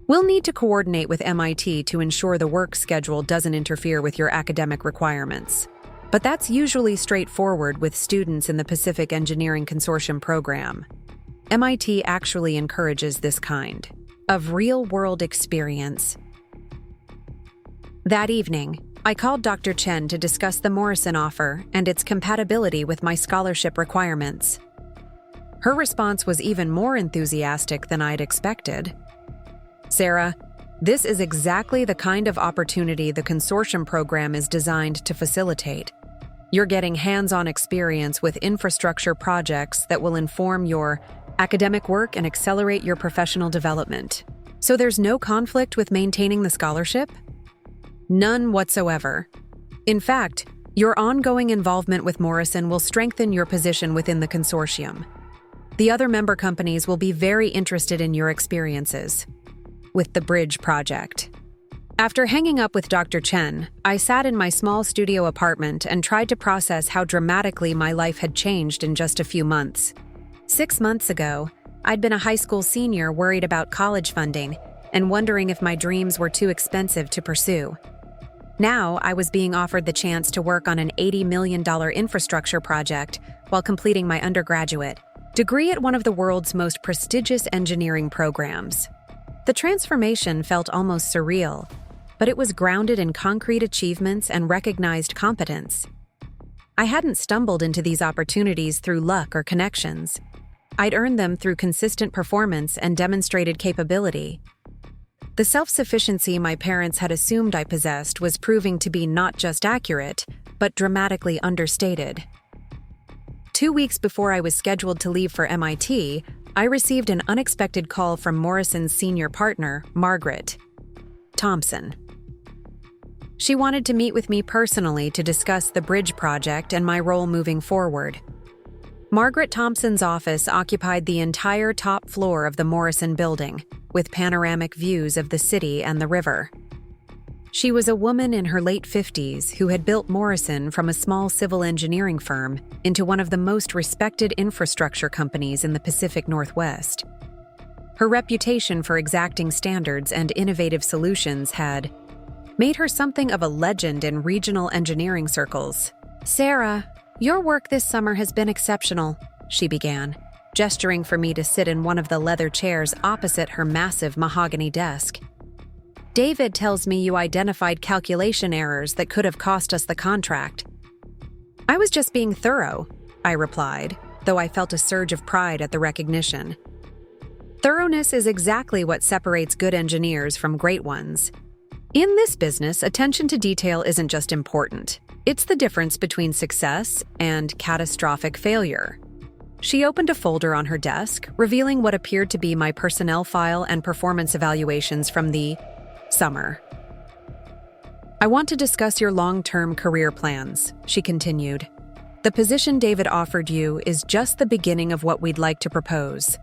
"We'll need to coordinate with MIT to ensure the work schedule doesn't interfere with your academic requirements. But that's usually straightforward with students in the Pacific Engineering Consortium program. MIT actually encourages this kind of real-world experience." That evening, I called Dr. Chen to discuss the Morrison offer and its compatibility with my scholarship requirements. Her response was even more enthusiastic than I'd expected. "Sarah, this is exactly the kind of opportunity the consortium program is designed to facilitate. You're getting hands-on experience with infrastructure projects that will inform your academic work and accelerate your professional development. So there's no conflict with maintaining the scholarship?" "None whatsoever. In fact, your ongoing involvement with Morrison will strengthen your position within the consortium. The other member companies will be very interested in your experiences with the Bridge project." After hanging up with Dr. Chen, I sat in my small studio apartment and tried to process how dramatically my life had changed in just a few months. 6 months ago, I'd been a high school senior worried about college funding and wondering if my dreams were too expensive to pursue. Now, I was being offered the chance to work on an $80 million infrastructure project while completing my undergraduate degree at one of the world's most prestigious engineering programs. The transformation felt almost surreal, but it was grounded in concrete achievements and recognized competence. I hadn't stumbled into these opportunities through luck or connections. I'd earned them through consistent performance and demonstrated capability. The self-sufficiency my parents had assumed I possessed was proving to be not just accurate, but dramatically understated. 2 weeks before I was scheduled to leave for MIT, I received an unexpected call from Morrison's senior partner, Margaret Thompson. She wanted to meet with me personally to discuss the Bridge project and my role moving forward. Margaret Thompson's office occupied the entire top floor of the Morrison building, with panoramic views of the city and the river. She was a woman in her late 50s who had built Morrison from a small civil engineering firm into one of the most respected infrastructure companies in the Pacific Northwest. Her reputation for exacting standards and innovative solutions had made her something of a legend in regional engineering circles. "Sarah, your work this summer has been exceptional," she began. gesturing for me to sit in one of the leather chairs opposite her massive mahogany desk. "David tells me you identified calculation errors that could have cost us the contract." "I was just being thorough," I replied, though I felt a surge of pride at the recognition. Thoroughness is exactly what separates good engineers from great ones. In this business, attention to detail isn't just important. It's the difference between success and catastrophic failure. She opened a folder on her desk, revealing what appeared to be my personnel file and performance evaluations from the summer. "I want to discuss your long-term career plans," she continued. "The position David offered you is just the beginning of what we'd like to propose."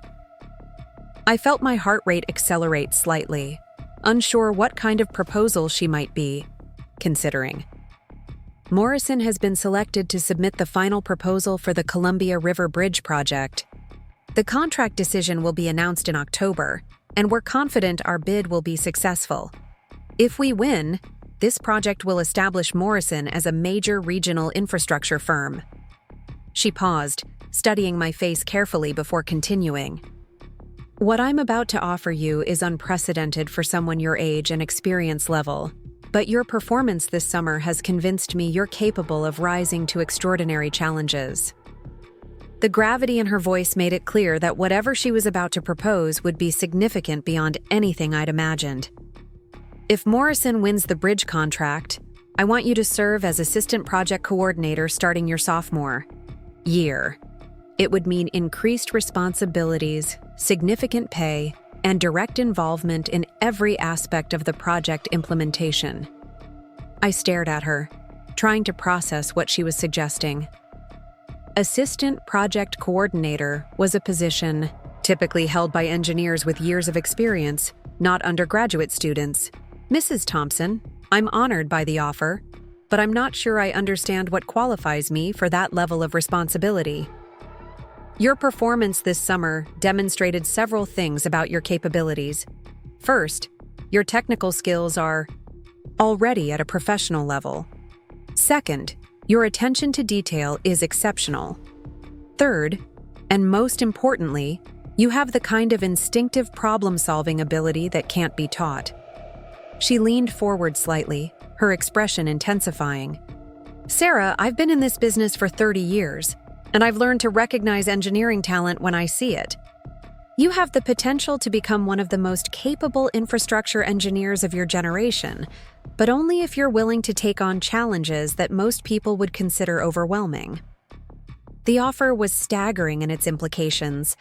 I felt my heart rate accelerate slightly, unsure what kind of proposal she might be considering. "Morrison has been selected to submit the final proposal for the Columbia River Bridge project. The contract decision will be announced in October, and we're confident our bid will be successful. If we win, this project will establish Morrison as a major regional infrastructure firm." She paused, studying my face carefully before continuing. "What I'm about to offer you is unprecedented for someone your age and experience level, but your performance this summer has convinced me you're capable of rising to extraordinary challenges." The gravity in her voice made it clear that whatever she was about to propose would be significant beyond anything I'd imagined. "If Morrison wins the bridge contract, I want you to serve as assistant project coordinator starting your sophomore year. It would mean increased responsibilities, significant pay, and direct involvement in every aspect of the project implementation." I stared at her, trying to process what she was suggesting. Assistant project coordinator was a position typically held by engineers with years of experience, not undergraduate students. "Mrs. Thompson, I'm honored by the offer, but I'm not sure I understand what qualifies me for that level of responsibility. Your performance this summer demonstrated several things about your capabilities. First, your technical skills are already at a professional level. Second, your attention to detail is exceptional. Third, and most importantly, you have the kind of instinctive problem-solving ability that can't be taught." She leaned forward slightly, her expression intensifying. "Sarah, I've been in this business for 30 years. And I've learned to recognize engineering talent when I see it. You have the potential to become one of the most capable infrastructure engineers of your generation, but only if you're willing to take on challenges that most people would consider overwhelming." The offer was staggering in its implications,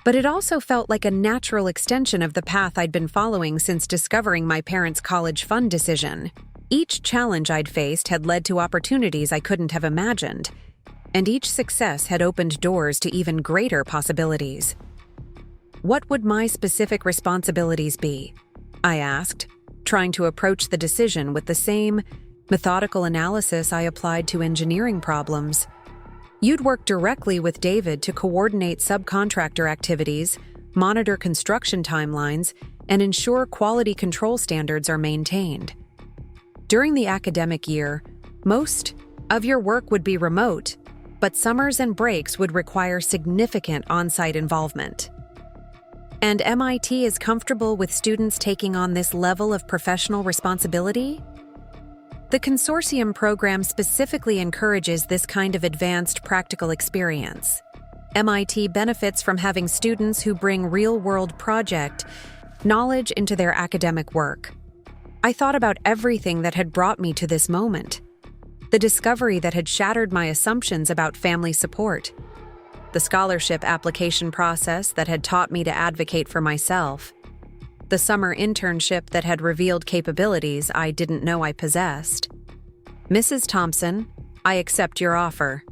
but it also felt like a natural extension of the path I'd been following since discovering my parents' college fund decision. Each challenge I'd faced had led to opportunities I couldn't have imagined, and each success had opened doors to even greater possibilities. "What would my specific responsibilities be?" I asked, trying to approach the decision with the same methodical analysis I applied to engineering problems. "You'd work directly with David to coordinate subcontractor activities, monitor construction timelines, and ensure quality control standards are maintained. During the academic year, most of your work would be remote, but summers and breaks would require significant on-site involvement. And MIT is comfortable with students taking on this level of professional responsibility? The consortium program specifically encourages this kind of advanced practical experience. MIT benefits from having students who bring real-world project knowledge into their academic work." I thought about everything that had brought me to this moment. The discovery that had shattered my assumptions about family support. The scholarship application process that had taught me to advocate for myself. The summer internship that had revealed capabilities I didn't know I possessed. "Mrs. Thompson, I accept your offer."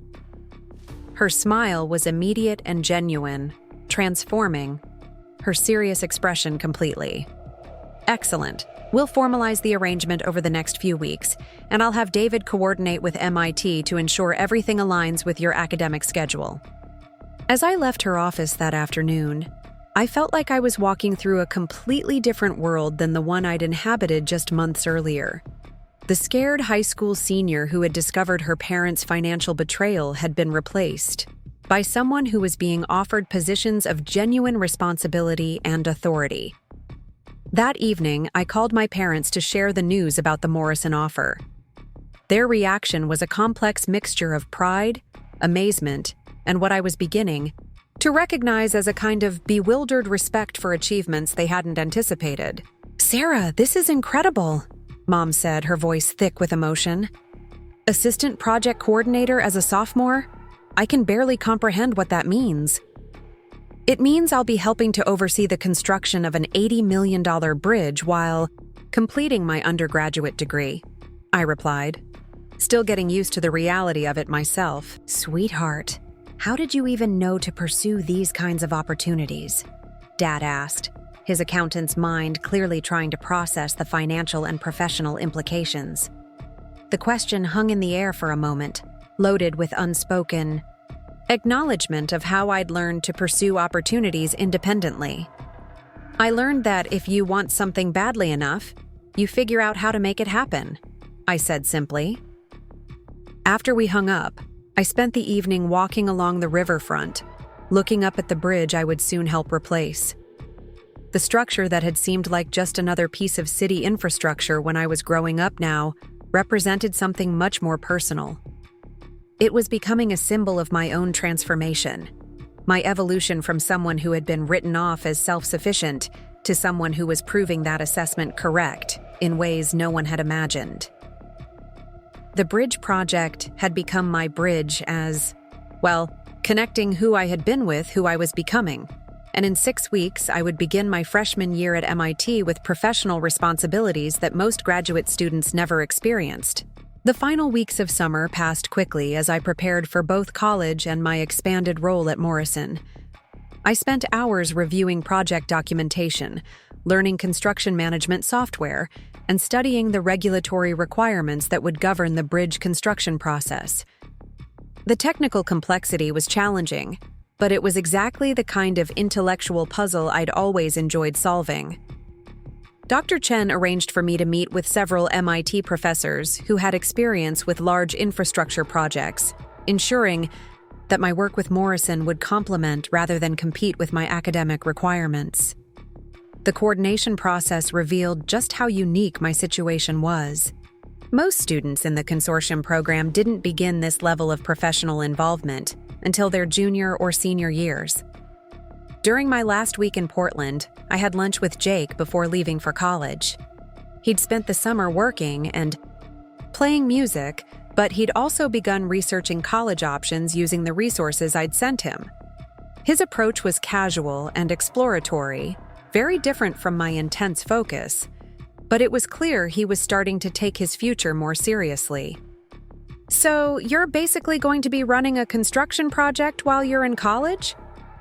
Her smile was immediate and genuine, transforming her serious expression completely. "Excellent. We'll formalize the arrangement over the next few weeks, and I'll have David coordinate with MIT to ensure everything aligns with your academic schedule." As I left her office that afternoon, I felt like I was walking through a completely different world than the one I'd inhabited just months earlier. The scared high school senior who had discovered her parents' financial betrayal had been replaced by someone who was being offered positions of genuine responsibility and authority. That evening, I called my parents to share the news about the Morrison offer. Their reaction was a complex mixture of pride, amazement, and what I was beginning to recognize as a kind of bewildered respect for achievements they hadn't anticipated. "Sarah, this is incredible," Mom said, her voice thick with emotion. "Assistant project coordinator as a sophomore? I can barely comprehend what that means." "It means I'll be helping to oversee the construction of an $80 million bridge while completing my undergraduate degree," I replied, still getting used to the reality of it myself. "Sweetheart, how did you even know to pursue these kinds of opportunities?" Dad asked, his accountant's mind clearly trying to process the financial and professional implications. The question hung in the air for a moment, loaded with unspoken acknowledgement of how I'd learned to pursue opportunities independently. "I learned that if you want something badly enough, you figure out how to make it happen," I said simply. After we hung up, I spent the evening walking along the riverfront, looking up at the bridge I would soon help replace. The structure that had seemed like just another piece of city infrastructure when I was growing up now represented something much more personal. It was becoming a symbol of my own transformation, my evolution from someone who had been written off as self-sufficient to someone who was proving that assessment correct in ways no one had imagined. The bridge project had become my bridge as, well, connecting who I had been with who I was becoming. And in 6 weeks, I would begin my freshman year at MIT with professional responsibilities that most graduate students never experienced. The final weeks of summer passed quickly as I prepared for both college and my expanded role at Morrison. I spent hours reviewing project documentation, learning construction management software, and studying the regulatory requirements that would govern the bridge construction process. The technical complexity was challenging, but it was exactly the kind of intellectual puzzle I'd always enjoyed solving. Dr. Chen arranged for me to meet with several MIT professors who had experience with large infrastructure projects, ensuring that my work with Morrison would complement rather than compete with my academic requirements. The coordination process revealed just how unique my situation was. Most students in the consortium program didn't begin this level of professional involvement until their junior or senior years. During my last week in Portland, I had lunch with Jake before leaving for college. He'd spent the summer working and playing music, but he'd also begun researching college options using the resources I'd sent him. His approach was casual and exploratory, very different from my intense focus, but it was clear he was starting to take his future more seriously. "So, you're basically going to be running a construction project while you're in college?"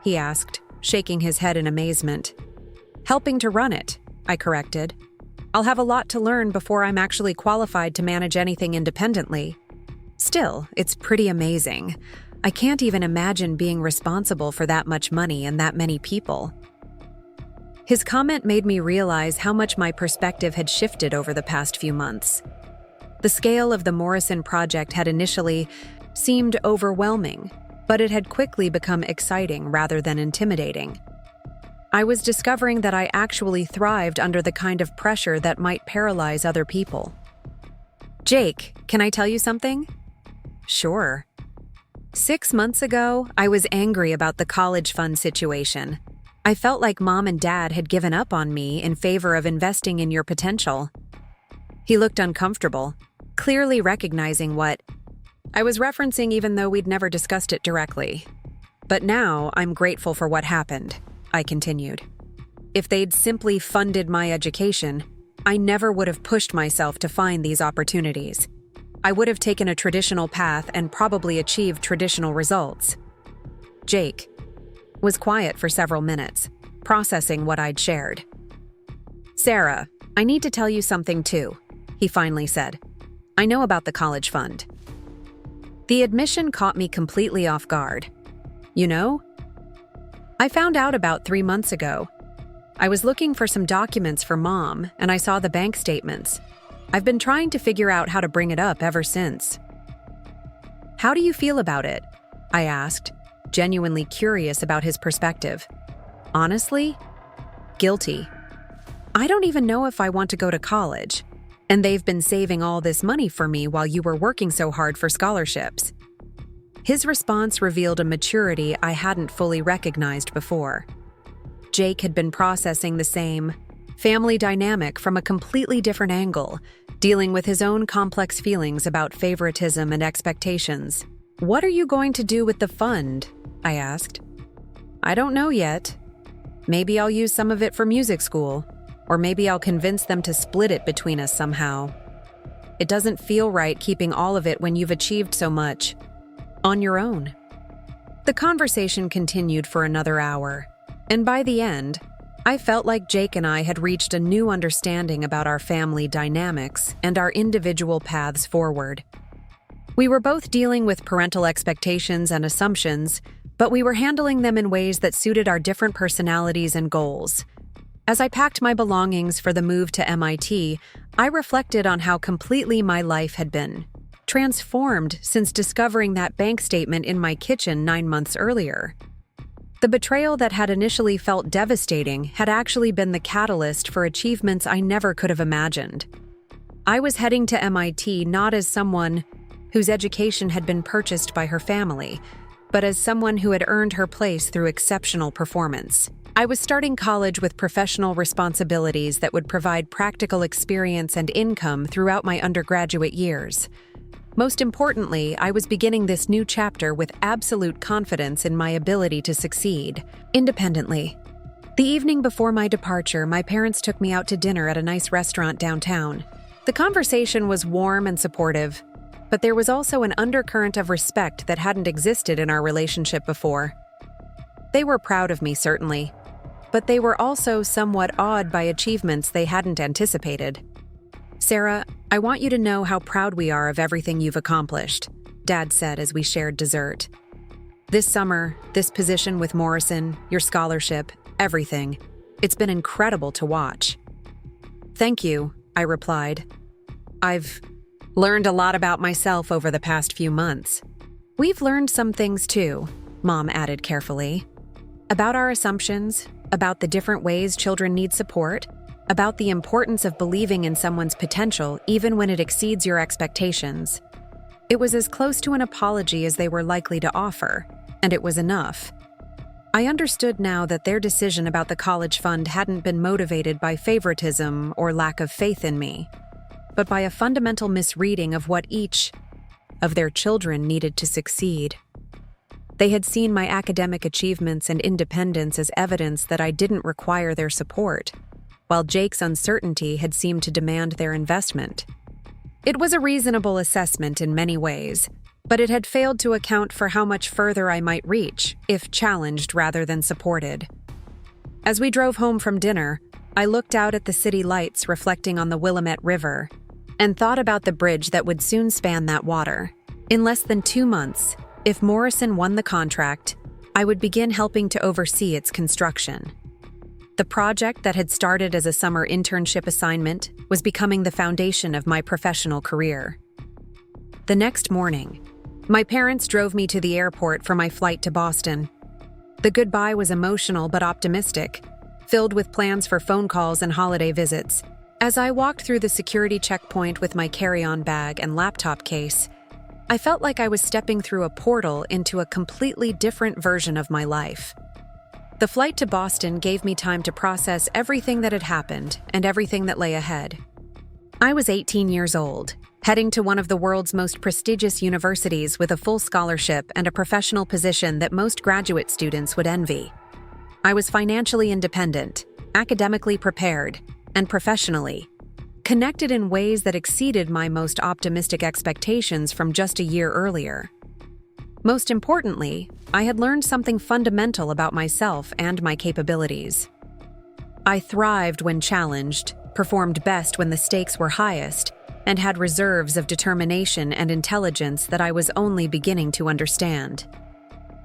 he asked, shaking his head in amazement. "Helping to run it," I corrected. "I'll have a lot to learn before I'm actually qualified to manage anything independently. Still, it's pretty amazing. I can't even imagine being responsible for that much money and that many people." His comment made me realize how much my perspective had shifted over the past few months. The scale of the Morrison project had initially seemed overwhelming, but it had quickly become exciting rather than intimidating. I was discovering that I actually thrived under the kind of pressure that might paralyze other people. "Jake, can I tell you something?" "Sure." 6 months ago, I was angry about the college fund situation. I felt like Mom and Dad had given up on me in favor of investing in your potential. He looked uncomfortable, clearly recognizing what I was referencing even though we'd never discussed it directly. "But now I'm grateful for what happened," I continued. "If they'd simply funded my education, I never would have pushed myself to find these opportunities. I would have taken a traditional path and probably achieved traditional results." Jake was quiet for several minutes, processing what I'd shared. "Sarah, I need to tell you something too," he finally said. "I know about the college fund." The admission caught me completely off guard. "You know?" "I found out about 3 months ago. I was looking for some documents for Mom, and I saw the bank statements. I've been trying to figure out how to bring it up ever since." "How do you feel about it?" I asked, genuinely curious about his perspective. Honestly, guilty. I don't even know if I want to go to college, and they've been saving all this money for me while you were working so hard for scholarships. His response revealed a maturity I hadn't fully recognized before. Jake had been processing the same family dynamic from a completely different angle, dealing with his own complex feelings about favoritism and expectations. "What are you going to do with the fund?" I asked. "I don't know yet. Maybe I'll use some of it for music school, or maybe I'll convince them to split it between us somehow. It doesn't feel right keeping all of it when you've achieved so much on your own." The conversation continued for another hour, and by the end, I felt like Jake and I had reached a new understanding about our family dynamics and our individual paths forward. We were both dealing with parental expectations and assumptions, but we were handling them in ways that suited our different personalities and goals. As I packed my belongings for the move to MIT, I reflected on how completely my life had been transformed since discovering that bank statement in my kitchen 9 months earlier. The betrayal that had initially felt devastating had actually been the catalyst for achievements I never could have imagined. I was heading to MIT not as someone whose education had been purchased by her family, but as someone who had earned her place through exceptional performance. I was starting college with professional responsibilities that would provide practical experience and income throughout my undergraduate years. Most importantly, I was beginning this new chapter with absolute confidence in my ability to succeed independently. The evening before my departure, my parents took me out to dinner at a nice restaurant downtown. The conversation was warm and supportive, but there was also an undercurrent of respect that hadn't existed in our relationship before. They were proud of me, certainly, but they were also somewhat awed by achievements they hadn't anticipated. "Sarah, I want you to know how proud we are of everything you've accomplished," Dad said as we shared dessert. "This summer, this position with Morrison, your scholarship, everything. It's been incredible to watch." "Thank you," I replied. "I've learned a lot about myself over the past few months." "We've learned some things too," Mom added carefully. "About our assumptions, about the different ways children need support, about the importance of believing in someone's potential even when it exceeds your expectations." It was as close to an apology as they were likely to offer, and it was enough. I understood now that their decision about the college fund hadn't been motivated by favoritism or lack of faith in me, but by a fundamental misreading of what each of their children needed to succeed. They had seen my academic achievements and independence as evidence that I didn't require their support, while Jake's uncertainty had seemed to demand their investment. It was a reasonable assessment in many ways, but it had failed to account for how much further I might reach if challenged rather than supported. As we drove home from dinner, I looked out at the city lights reflecting on the Willamette River and thought about the bridge that would soon span that water. In less than 2 months, if Morrison won the contract, I would begin helping to oversee its construction. The project that had started as a summer internship assignment was becoming the foundation of my professional career. The next morning, my parents drove me to the airport for my flight to Boston. The goodbye was emotional but optimistic, filled with plans for phone calls and holiday visits. As I walked through the security checkpoint with my carry-on bag and laptop case, I felt like I was stepping through a portal into a completely different version of my life. The flight to Boston gave me time to process everything that had happened and everything that lay ahead. I was 18 years old, heading to one of the world's most prestigious universities with a full scholarship and a professional position that most graduate students would envy. I was financially independent, academically prepared, and professionally connected in ways that exceeded my most optimistic expectations from just a year earlier. Most importantly, I had learned something fundamental about myself and my capabilities. I thrived when challenged, performed best when the stakes were highest, and had reserves of determination and intelligence that I was only beginning to understand.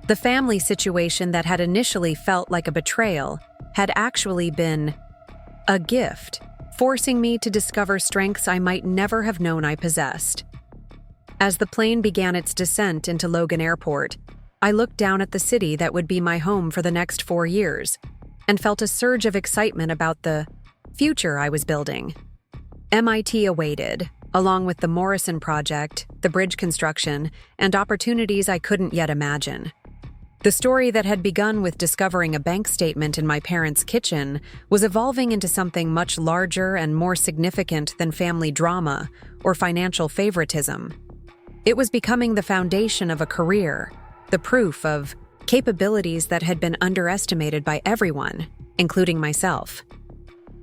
The family situation that had initially felt like a betrayal had actually been a gift, forcing me to discover strengths I might never have known I possessed. As the plane began its descent into Logan Airport, I looked down at the city that would be my home for the next 4 years and felt a surge of excitement about the future I was building. MIT awaited, along with the Morrison Project, the bridge construction, and opportunities I couldn't yet imagine. The story that had begun with discovering a bank statement in my parents' kitchen was evolving into something much larger and more significant than family drama or financial favoritism. It was becoming the foundation of a career, the proof of capabilities that had been underestimated by everyone, including myself.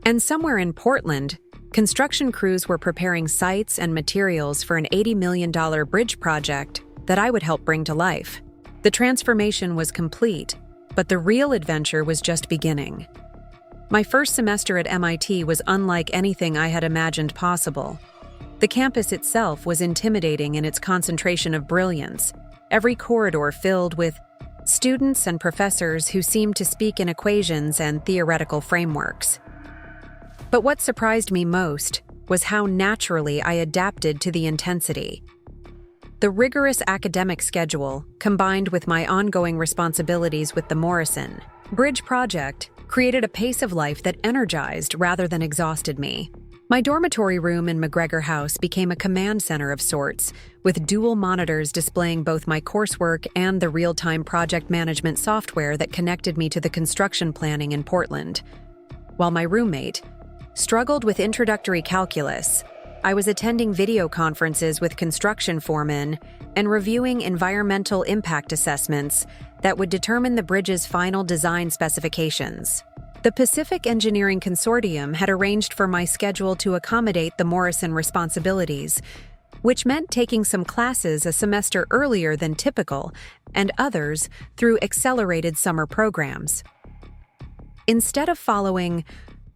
And somewhere in Portland, construction crews were preparing sites and materials for an $80 million bridge project that I would help bring to life. The transformation was complete, but the real adventure was just beginning. My first semester at MIT was unlike anything I had imagined possible. The campus itself was intimidating in its concentration of brilliance, every corridor filled with students and professors who seemed to speak in equations and theoretical frameworks. But what surprised me most was how naturally I adapted to the intensity. The rigorous academic schedule, combined with my ongoing responsibilities with the Morrison Bridge project, created a pace of life that energized rather than exhausted me. My dormitory room in McGregor House became a command center of sorts, with dual monitors displaying both my coursework and the real-time project management software that connected me to the construction planning in Portland. While my roommate struggled with introductory calculus, I was attending video conferences with construction foremen and reviewing environmental impact assessments that would determine the bridge's final design specifications. The Pacific Engineering Consortium had arranged for my schedule to accommodate the Morrison responsibilities, which meant taking some classes a semester earlier than typical and others through accelerated summer programs. Instead of following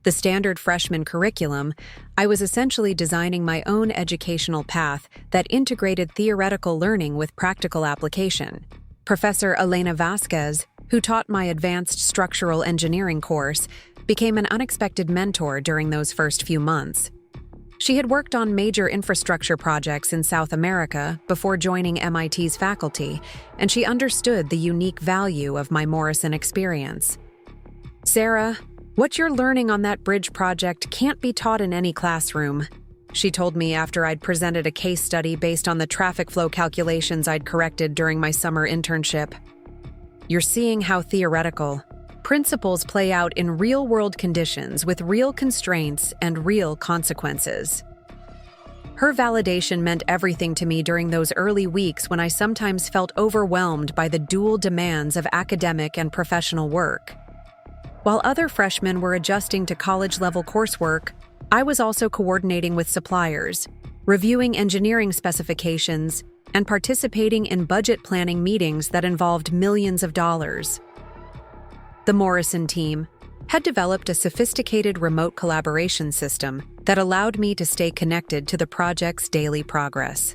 the standard freshman curriculum, I was essentially designing my own educational path that integrated theoretical learning with practical application. Professor Elena Vasquez, who taught my advanced structural engineering course, became an unexpected mentor during those first few months. She had worked on major infrastructure projects in South America before joining MIT's faculty, and she understood the unique value of my Morrison experience. "Sarah, what you're learning on that bridge project can't be taught in any classroom," she told me after I'd presented a case study based on the traffic flow calculations I'd corrected during my summer internship. "You're seeing how theoretical principles play out in real-world conditions with real constraints and real consequences." Her validation meant everything to me during those early weeks when I sometimes felt overwhelmed by the dual demands of academic and professional work. While other freshmen were adjusting to college-level coursework, I was also coordinating with suppliers, reviewing engineering specifications, and participating in budget planning meetings that involved millions of dollars. The Morrison team had developed a sophisticated remote collaboration system that allowed me to stay connected to the project's daily progress.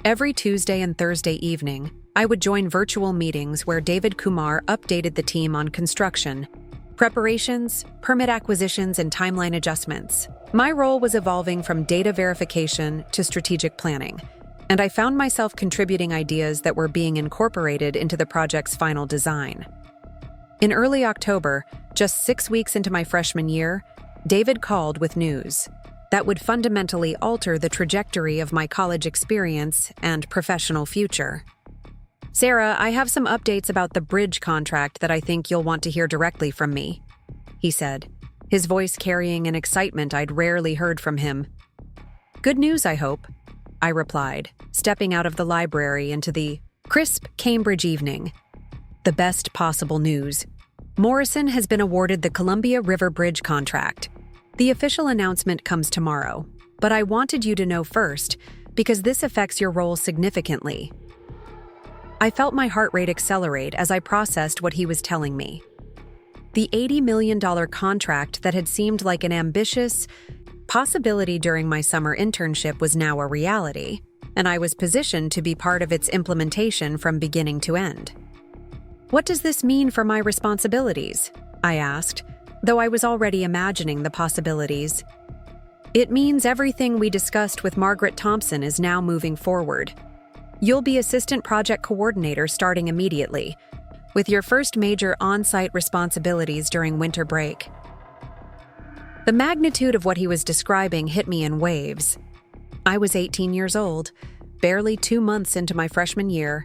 Every Tuesday and Thursday evening, I would join virtual meetings where David Kumar updated the team on construction, preparations, permit acquisitions, and timeline adjustments. My role was evolving from data verification to strategic planning, and I found myself contributing ideas that were being incorporated into the project's final design. In early October, just 6 weeks into my freshman year, David called with news that would fundamentally alter the trajectory of my college experience and professional future. "Sarah, I have some updates about the bridge contract that I think you'll want to hear directly from me," he said, his voice carrying an excitement I'd rarely heard from him. "Good news, I hope," I replied, stepping out of the library into the crisp Cambridge evening. "The best possible news. Morrison has been awarded the Columbia River Bridge contract. The official announcement comes tomorrow, but I wanted you to know first because this affects your role significantly." I felt my heart rate accelerate as I processed what he was telling me. The $80 million contract that had seemed like an ambitious possibility during my summer internship was now a reality, and I was positioned to be part of its implementation from beginning to end. "What does this mean for my responsibilities?" I asked, though I was already imagining the possibilities. "It means everything we discussed with Margaret Thompson is now moving forward. You'll be assistant project coordinator starting immediately, with your first major on-site responsibilities during winter break. The magnitude of what he was describing hit me in waves. I was 18 years old, barely 2 months into my freshman year,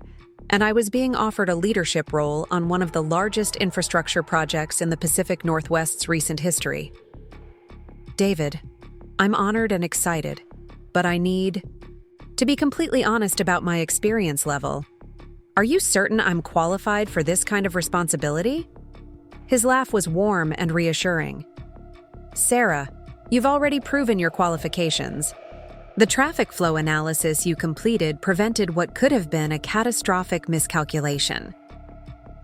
and I was being offered a leadership role on one of the largest infrastructure projects in the Pacific Northwest's recent history. David, I'm honored and excited, but I need to be completely honest about my experience level. Are you certain I'm qualified for this kind of responsibility? His laugh was warm and reassuring. Sarah, you've already proven your qualifications. The traffic flow analysis you completed prevented what could have been a catastrophic miscalculation.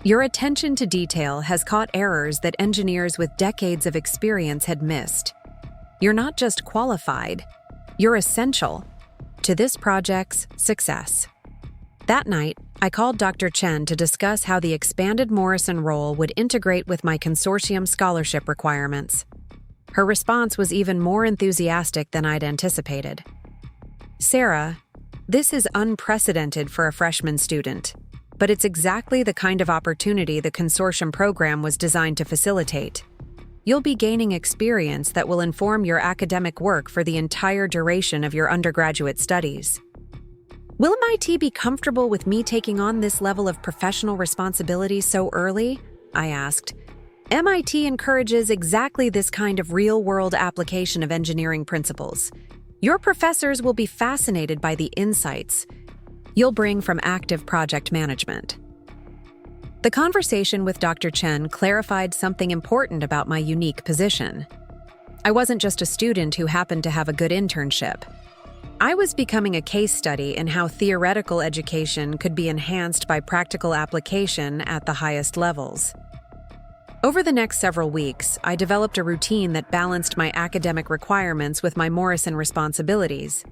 Your attention to detail has caught errors that engineers with decades of experience had missed. You're not just qualified, you're essential to this project's success. That night, I called Dr. Chen to discuss how the expanded Morrison role would integrate with my consortium scholarship requirements. Her response was even more enthusiastic than I'd anticipated. Sarah, this is unprecedented for a freshman student, but it's exactly the kind of opportunity the consortium program was designed to facilitate. You'll be gaining experience that will inform your academic work for the entire duration of your undergraduate studies. Will MIT be comfortable with me taking on this level of professional responsibility so early? I asked. MIT encourages exactly this kind of real-world application of engineering principles. Your professors will be fascinated by the insights you'll bring from active project management. The conversation with Dr. Chen clarified something important about my unique position. I wasn't just a student who happened to have a good internship. I was becoming a case study in how theoretical education could be enhanced by practical application at the highest levels. Over the next several weeks, I developed a routine that balanced my academic requirements with my Morrison responsibilities.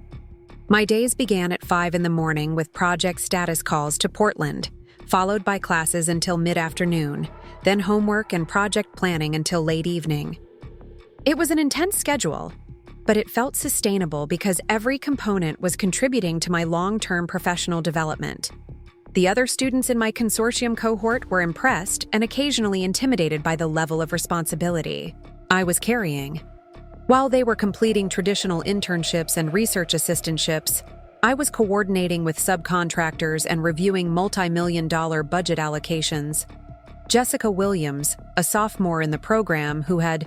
My days began at 5 in the morning with project status calls to Portland, followed by classes until mid-afternoon, then homework and project planning until late evening. It was an intense schedule, but it felt sustainable because every component was contributing to my long-term professional development. The other students in my consortium cohort were impressed and occasionally intimidated by the level of responsibility I was carrying. While they were completing traditional internships and research assistantships, I was coordinating with subcontractors and reviewing multi-million-dollar budget allocations. Jessica Williams, a sophomore in the program who had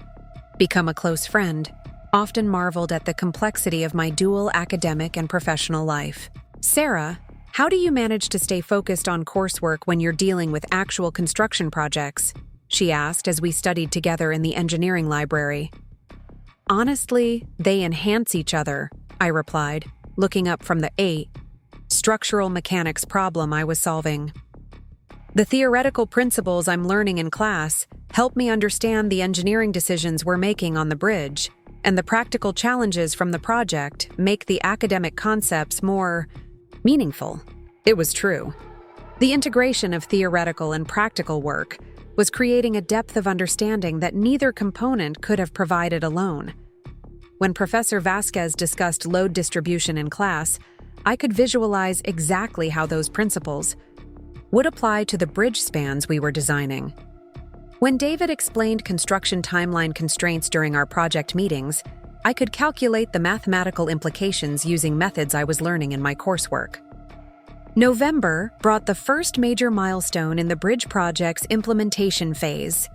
become a close friend, often marveled at the complexity of my dual academic and professional life. Sarah, how do you manage to stay focused on coursework when you're dealing with actual construction projects? She asked as we studied together in the engineering library. Honestly, they enhance each other, I replied, looking up from the structural mechanics problem I was solving. The theoretical principles I'm learning in class help me understand the engineering decisions we're making on the bridge, and the practical challenges from the project make the academic concepts more meaningful. It was true. The integration of theoretical and practical work was creating a depth of understanding that neither component could have provided alone. When Professor Vasquez discussed load distribution in class, I could visualize exactly how those principles would apply to the bridge spans we were designing. When David explained construction timeline constraints during our project meetings, I could calculate the mathematical implications using methods I was learning in my coursework. November brought the first major milestone in the bridge project's implementation phase.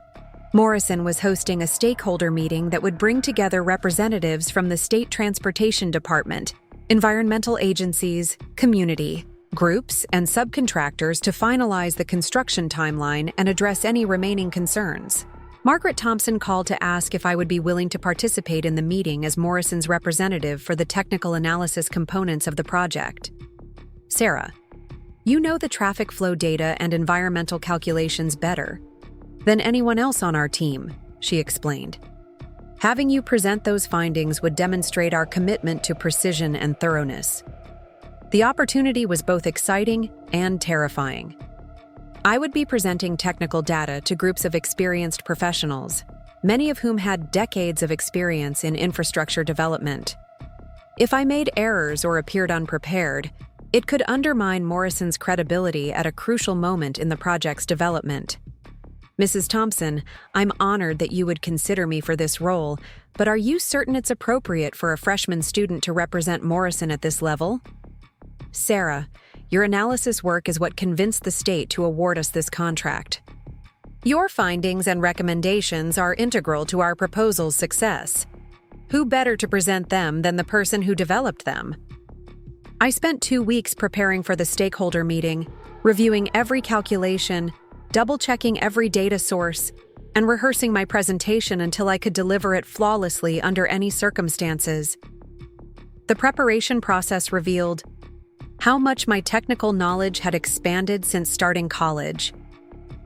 Morrison was hosting a stakeholder meeting that would bring together representatives from the State Transportation Department, environmental agencies, community groups, and subcontractors to finalize the construction timeline and address any remaining concerns. Margaret Thompson called to ask if I would be willing to participate in the meeting as Morrison's representative for the technical analysis components of the project. Sarah, you know the traffic flow data and environmental calculations better than anyone else on our team, she explained. Having you present those findings would demonstrate our commitment to precision and thoroughness. The opportunity was both exciting and terrifying. I would be presenting technical data to groups of experienced professionals, many of whom had decades of experience in infrastructure development. If I made errors or appeared unprepared, It could undermine Morrison's credibility at a crucial moment in the project's development. Mrs. Thompson, I'm honored that you would consider me for this role, but are you certain it's appropriate for a freshman student to represent Morrison at this level? Sarah, your analysis work is what convinced the state to award us this contract. Your findings and recommendations are integral to our proposal's success. Who better to present them than the person who developed them? I spent 2 weeks preparing for the stakeholder meeting, reviewing every calculation, double-checking every data source, and rehearsing my presentation until I could deliver it flawlessly under any circumstances. The preparation process revealed how much my technical knowledge had expanded since starting college.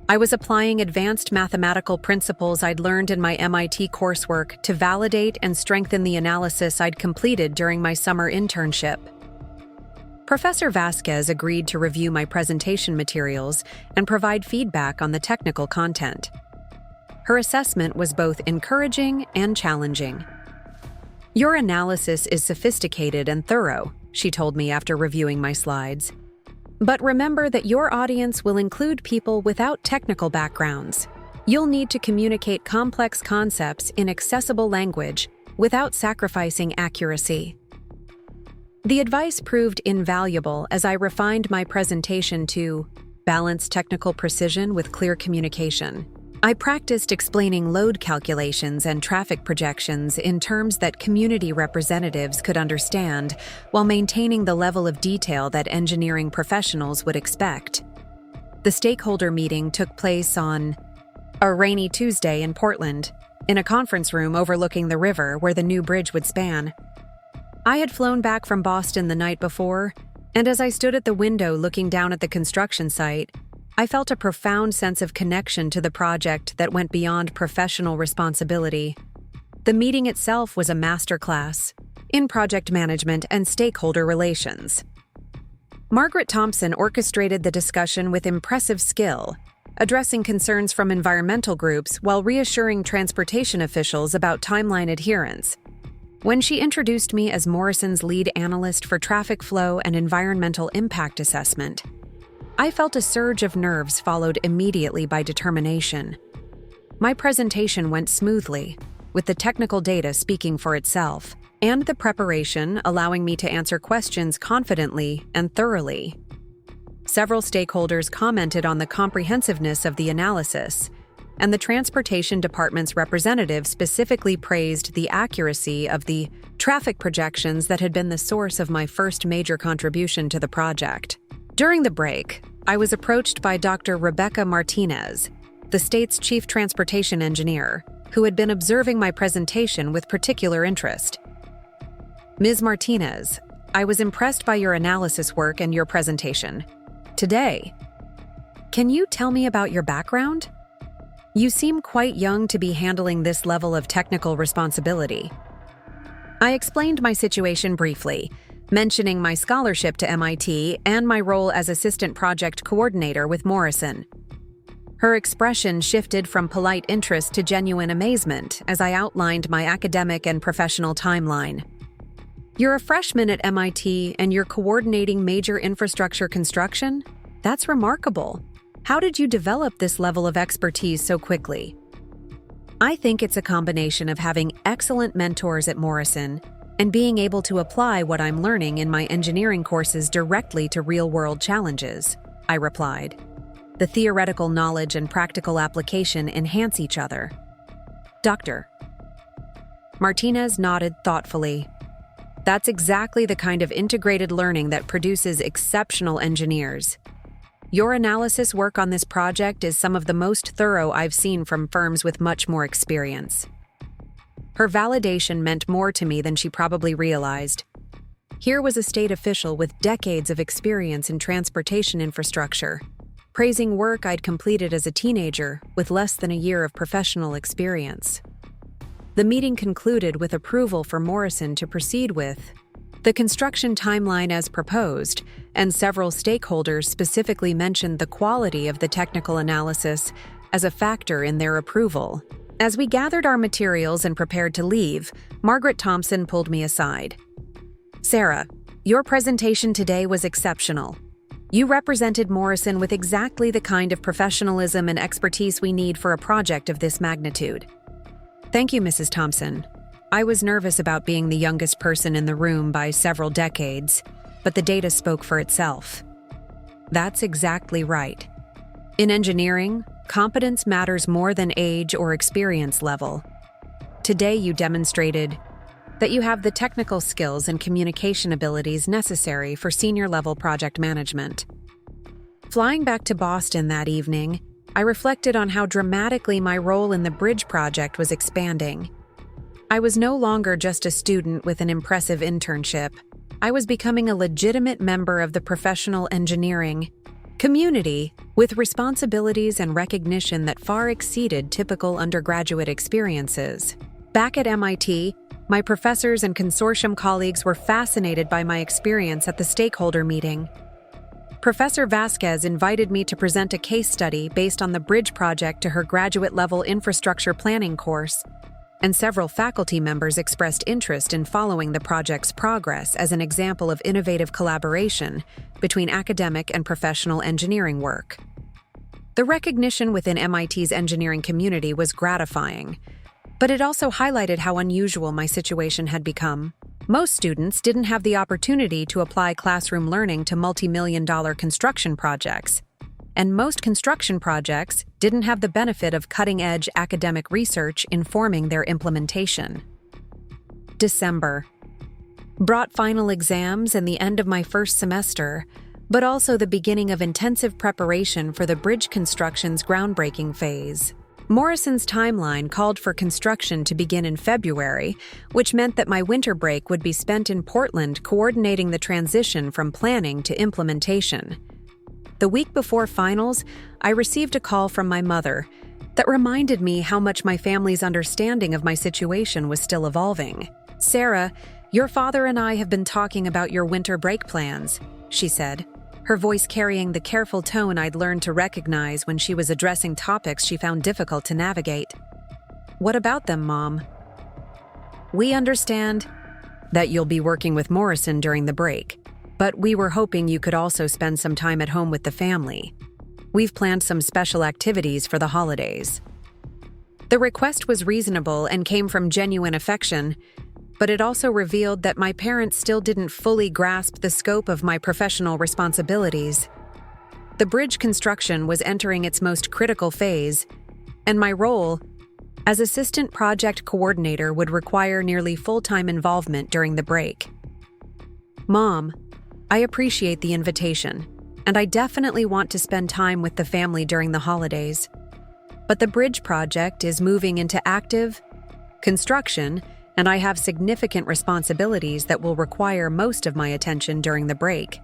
I was applying advanced mathematical principles I'd learned in my MIT coursework to validate and strengthen the analysis I'd completed during my summer internship. Professor Vasquez agreed to review my presentation materials and provide feedback on the technical content. Her assessment was both encouraging and challenging. Your analysis is sophisticated and thorough, she told me after reviewing my slides. But remember that your audience will include people without technical backgrounds. You'll need to communicate complex concepts in accessible language without sacrificing accuracy. The advice proved invaluable as I refined my presentation to balance technical precision with clear communication. I practiced explaining load calculations and traffic projections in terms that community representatives could understand, while maintaining the level of detail that engineering professionals would expect. The stakeholder meeting took place on a rainy Tuesday in Portland, in a conference room overlooking the river where the new bridge would span. I had flown back from Boston the night before, and as I stood at the window looking down at the construction site, I felt a profound sense of connection to the project that went beyond professional responsibility. The meeting itself was a masterclass in project management and stakeholder relations. Margaret Thompson orchestrated the discussion with impressive skill, addressing concerns from environmental groups while reassuring transportation officials about timeline adherence. When she introduced me as Morrison's lead analyst for traffic flow and environmental impact assessment, I felt a surge of nerves followed immediately by determination. My presentation went smoothly, with the technical data speaking for itself, and the preparation allowing me to answer questions confidently and thoroughly. Several stakeholders commented on the comprehensiveness of the analysis, and the Transportation Department's representative specifically praised the accuracy of the traffic projections that had been the source of my first major contribution to the project. During the break, I was approached by Dr. Robert Martinez, the state's chief transportation engineer, who had been observing my presentation with particular interest. Ms. Martinez, I was impressed by your analysis work and your presentation. Today, can you tell me about your background? You seem quite young to be handling this level of technical responsibility. I explained my situation briefly, mentioning my scholarship to MIT and my role as assistant project coordinator with Morrison. Her expression shifted from polite interest to genuine amazement as I outlined my academic and professional timeline. You're a freshman at MIT and you're coordinating major infrastructure construction? That's remarkable. How did you develop this level of expertise so quickly? I think it's a combination of having excellent mentors at Morrison and being able to apply what I'm learning in my engineering courses directly to real-world challenges, I replied. The theoretical knowledge and practical application enhance each other. Dr. Martinez nodded thoughtfully. That's exactly the kind of integrated learning that produces exceptional engineers. Your analysis work on this project is some of the most thorough I've seen from firms with much more experience. Her validation meant more to me than she probably realized. Here was a state official with decades of experience in transportation infrastructure, praising work I'd completed as a teenager with less than a year of professional experience. The meeting concluded with approval for Morrison to proceed with the construction timeline as proposed, and several stakeholders specifically mentioned the quality of the technical analysis as a factor in their approval. As we gathered our materials and prepared to leave, Margaret Thompson pulled me aside. Sarah, Your presentation today was exceptional. You represented Morrison with exactly the kind of professionalism and expertise we need for a project of this magnitude. Thank you, Mrs. Thompson. I was nervous about being the youngest person in the room by several decades, but the data spoke for itself. That's exactly right. In engineering, competence matters more than age or experience level. Today you demonstrated that you have the technical skills and communication abilities necessary for senior-level project management. Flying back to Boston that evening, I reflected on how dramatically my role in the bridge project was expanding. I was no longer just a student with an impressive internship. I was becoming a legitimate member of the professional engineering community with responsibilities and recognition that far exceeded typical undergraduate experiences. Back at MIT, my professors and consortium colleagues were fascinated by my experience at the stakeholder meeting. Professor Vasquez invited me to present a case study based on the bridge project to her graduate-level infrastructure planning course, and several faculty members expressed interest in following the project's progress as an example of innovative collaboration between academic and professional engineering work. The recognition within MIT's engineering community was gratifying, but it also highlighted how unusual my situation had become. Most students didn't have the opportunity to apply classroom learning to multi-million-dollar construction projects, and most construction projects didn't have the benefit of cutting-edge academic research informing their implementation. December brought final exams and the end of my first semester, but also the beginning of intensive preparation for the bridge construction's groundbreaking phase. Morrison's timeline called for construction to begin in February, which meant that my winter break would be spent in Portland coordinating the transition from planning to implementation. The week before finals, I received a call from my mother that reminded me how much my family's understanding of my situation was still evolving. "Sarah, your father and I have been talking about your winter break plans," she said, her voice carrying the careful tone I'd learned to recognize when she was addressing topics she found difficult to navigate. "What about them, Mom?" "We understand that you'll be working with Morrison during the break, but we were hoping you could also spend some time at home with the family. We've planned some special activities for the holidays." The request was reasonable and came from genuine affection, but it also revealed that my parents still didn't fully grasp the scope of my professional responsibilities. The bridge construction was entering its most critical phase, and my role as assistant project coordinator would require nearly full-time involvement during the break. "Mom, I appreciate the invitation, and I definitely want to spend time with the family during the holidays. But the bridge project is moving into active construction, and I have significant responsibilities that will require most of my attention during the break."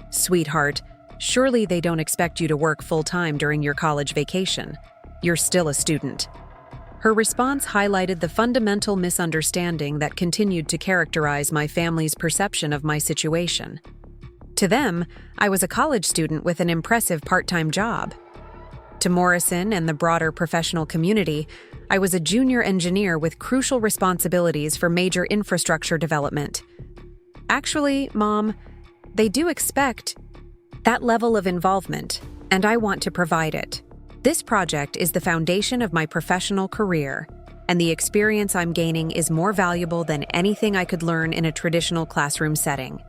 "Sweetheart, surely they don't expect you to work full-time during your college vacation. You're still a student." Her response highlighted the fundamental misunderstanding that continued to characterize my family's perception of my situation. To them, I was a college student with an impressive part-time job. To Morrison and the broader professional community, I was a junior engineer with crucial responsibilities for major infrastructure development. "Actually, Mom, they do expect that level of involvement, and I want to provide it. This project is the foundation of my professional career, and the experience I'm gaining is more valuable than anything I could learn in a traditional classroom setting."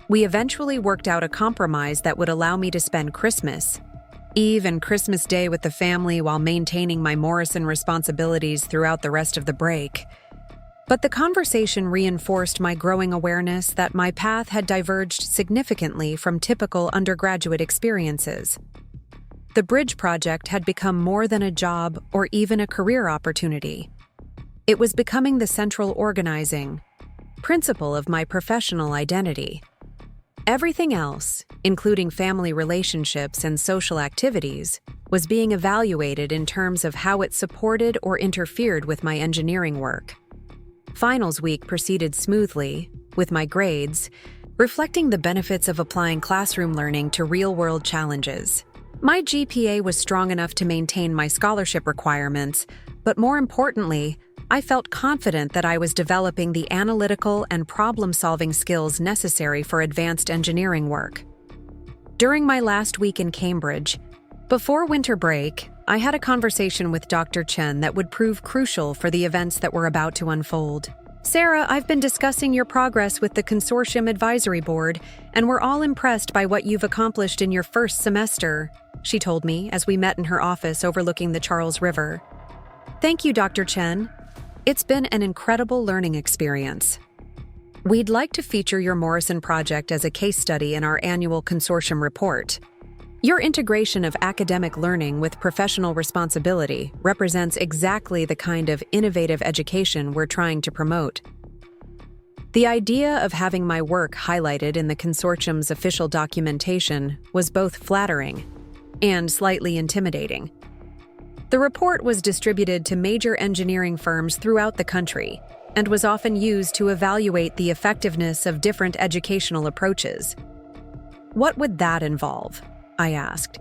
We eventually worked out a compromise that would allow me to spend Christmas Eve and Christmas Day with the family while maintaining my Morrison responsibilities throughout the rest of the break. But the conversation reinforced my growing awareness that my path had diverged significantly from typical undergraduate experiences. The bridge project had become more than a job or even a career opportunity. It was becoming the central organizing principle of my professional identity. Everything else, including family relationships and social activities, was being evaluated in terms of how it supported or interfered with my engineering work. Finals week proceeded smoothly, with my grades reflecting the benefits of applying classroom learning to real-world challenges. My GPA was strong enough to maintain my scholarship requirements, but more importantly, I felt confident that I was developing the analytical and problem-solving skills necessary for advanced engineering work. During my last week in Cambridge, before winter break, I had a conversation with Dr. Chen that would prove crucial for the events that were about to unfold. "Sarah, I've been discussing your progress with the Consortium Advisory Board, and we're all impressed by what you've accomplished in your first semester," she told me as we met in her office overlooking the Charles River. "Thank you, Dr. Chen. It's been an incredible learning experience. We'd like to feature your Morrison project as a case study in our annual consortium report. Your integration of academic learning with professional responsibility represents exactly the kind of innovative education we're trying to promote." The idea of having my work highlighted in the consortium's official documentation was both flattering and slightly intimidating. The report was distributed to major engineering firms throughout the country and was often used to evaluate the effectiveness of different educational approaches. "What would that involve?" I asked.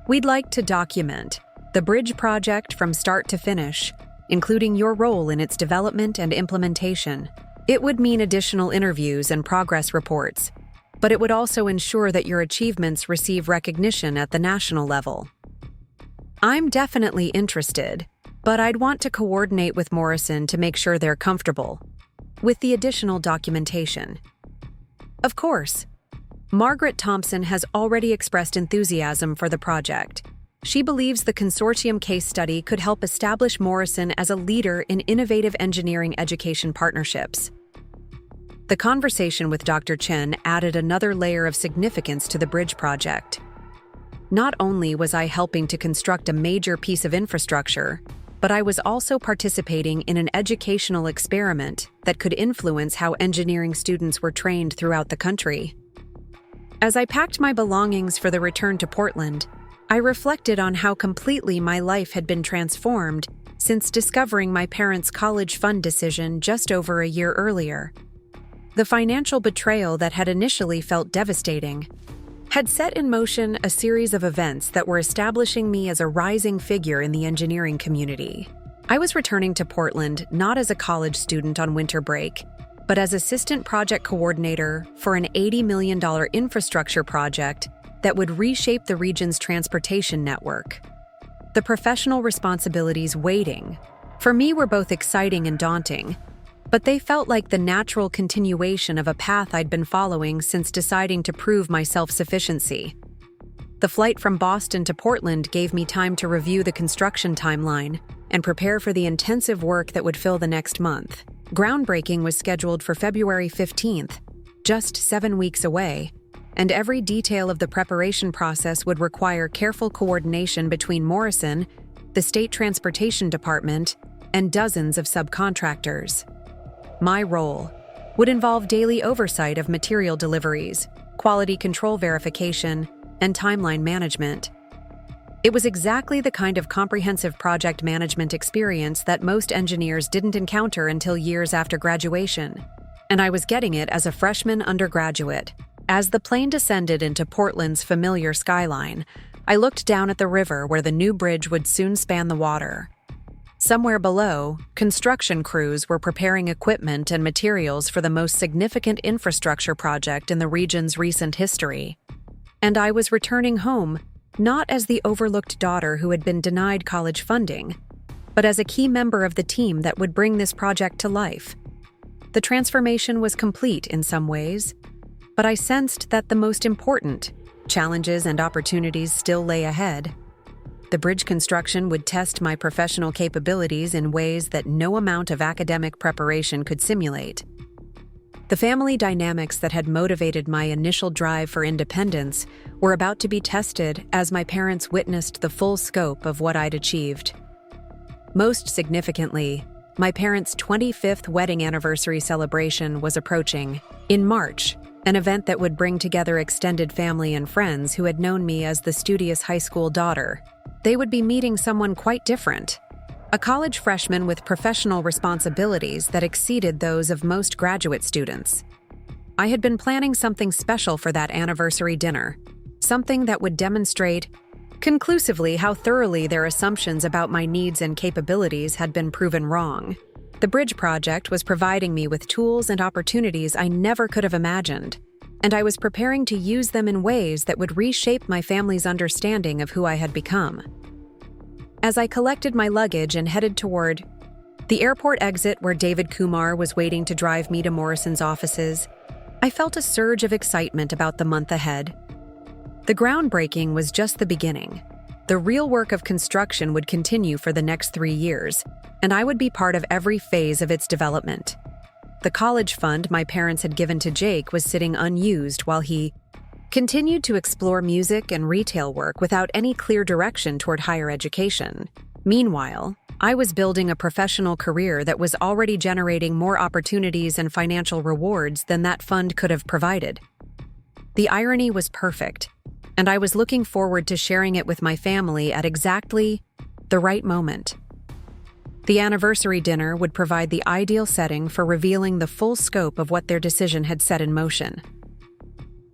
"We'd like to document the bridge project from start to finish, including your role in its development and implementation. It would mean additional interviews and progress reports, but it would also ensure that your achievements receive recognition at the national level." "I'm definitely interested, but I'd want to coordinate with Morrison to make sure they're comfortable with the additional documentation." "Of course." Margaret Thompson has already expressed enthusiasm for the project. She believes the consortium case study could help establish Morrison as a leader in innovative engineering education partnerships. The conversation with Dr. Chen added another layer of significance to the bridge project. Not only was I helping to construct a major piece of infrastructure, but I was also participating in an educational experiment that could influence how engineering students were trained throughout the country. As I packed my belongings for the return to Portland, I reflected on how completely my life had been transformed since discovering my parents' college fund decision just over a year earlier. The financial betrayal that had initially felt devastating had set in motion a series of events that were establishing me as a rising figure in the engineering community. I was returning to Portland not as a college student on winter break, but as assistant project coordinator for an $80 million infrastructure project that would reshape the region's transportation network. The professional responsibilities waiting for me were both exciting and daunting, but they felt like the natural continuation of a path I'd been following since deciding to prove my self-sufficiency. The flight from Boston to Portland gave me time to review the construction timeline and prepare for the intensive work that would fill the next month. Groundbreaking was scheduled for February 15th, just 7 weeks away, and every detail of the preparation process would require careful coordination between Morrison, the State Transportation Department, and dozens of subcontractors. My role would involve daily oversight of material deliveries, quality control verification, and timeline management. It was exactly the kind of comprehensive project management experience that most engineers didn't encounter until years after graduation, and I was getting it as a freshman undergraduate. As the plane descended into Portland's familiar skyline, I looked down at the river where the new bridge would soon span the water. Somewhere below, construction crews were preparing equipment and materials for the most significant infrastructure project in the region's recent history. And I was returning home, not as the overlooked daughter who had been denied college funding, but as a key member of the team that would bring this project to life. The transformation was complete in some ways, but I sensed that the most important challenges and opportunities still lay ahead. The bridge construction would test my professional capabilities in ways that no amount of academic preparation could simulate. The family dynamics that had motivated my initial drive for independence were about to be tested as my parents witnessed the full scope of what I'd achieved. Most significantly, my parents' 25th wedding anniversary celebration was approaching. In March, an event that would bring together extended family and friends who had known me as the studious high school daughter. They would be meeting someone quite different, a college freshman with professional responsibilities that exceeded those of most graduate students. I had been planning something special for that anniversary dinner, something that would demonstrate conclusively how thoroughly their assumptions about my needs and capabilities had been proven wrong. The bridge project was providing me with tools and opportunities I never could have imagined, and I was preparing to use them in ways that would reshape my family's understanding of who I had become. As I collected my luggage and headed toward the airport exit where David Kumar was waiting to drive me to Morrison's offices, I felt a surge of excitement about the month ahead. The groundbreaking was just the beginning. The real work of construction would continue for the next 3 years, and I would be part of every phase of its development. The college fund my parents had given to Jake was sitting unused while he continued to explore music and retail work without any clear direction toward higher education. Meanwhile, I was building a professional career that was already generating more opportunities and financial rewards than that fund could have provided. The irony was perfect, and I was looking forward to sharing it with my family at exactly the right moment. The anniversary dinner would provide the ideal setting for revealing the full scope of what their decision had set in motion.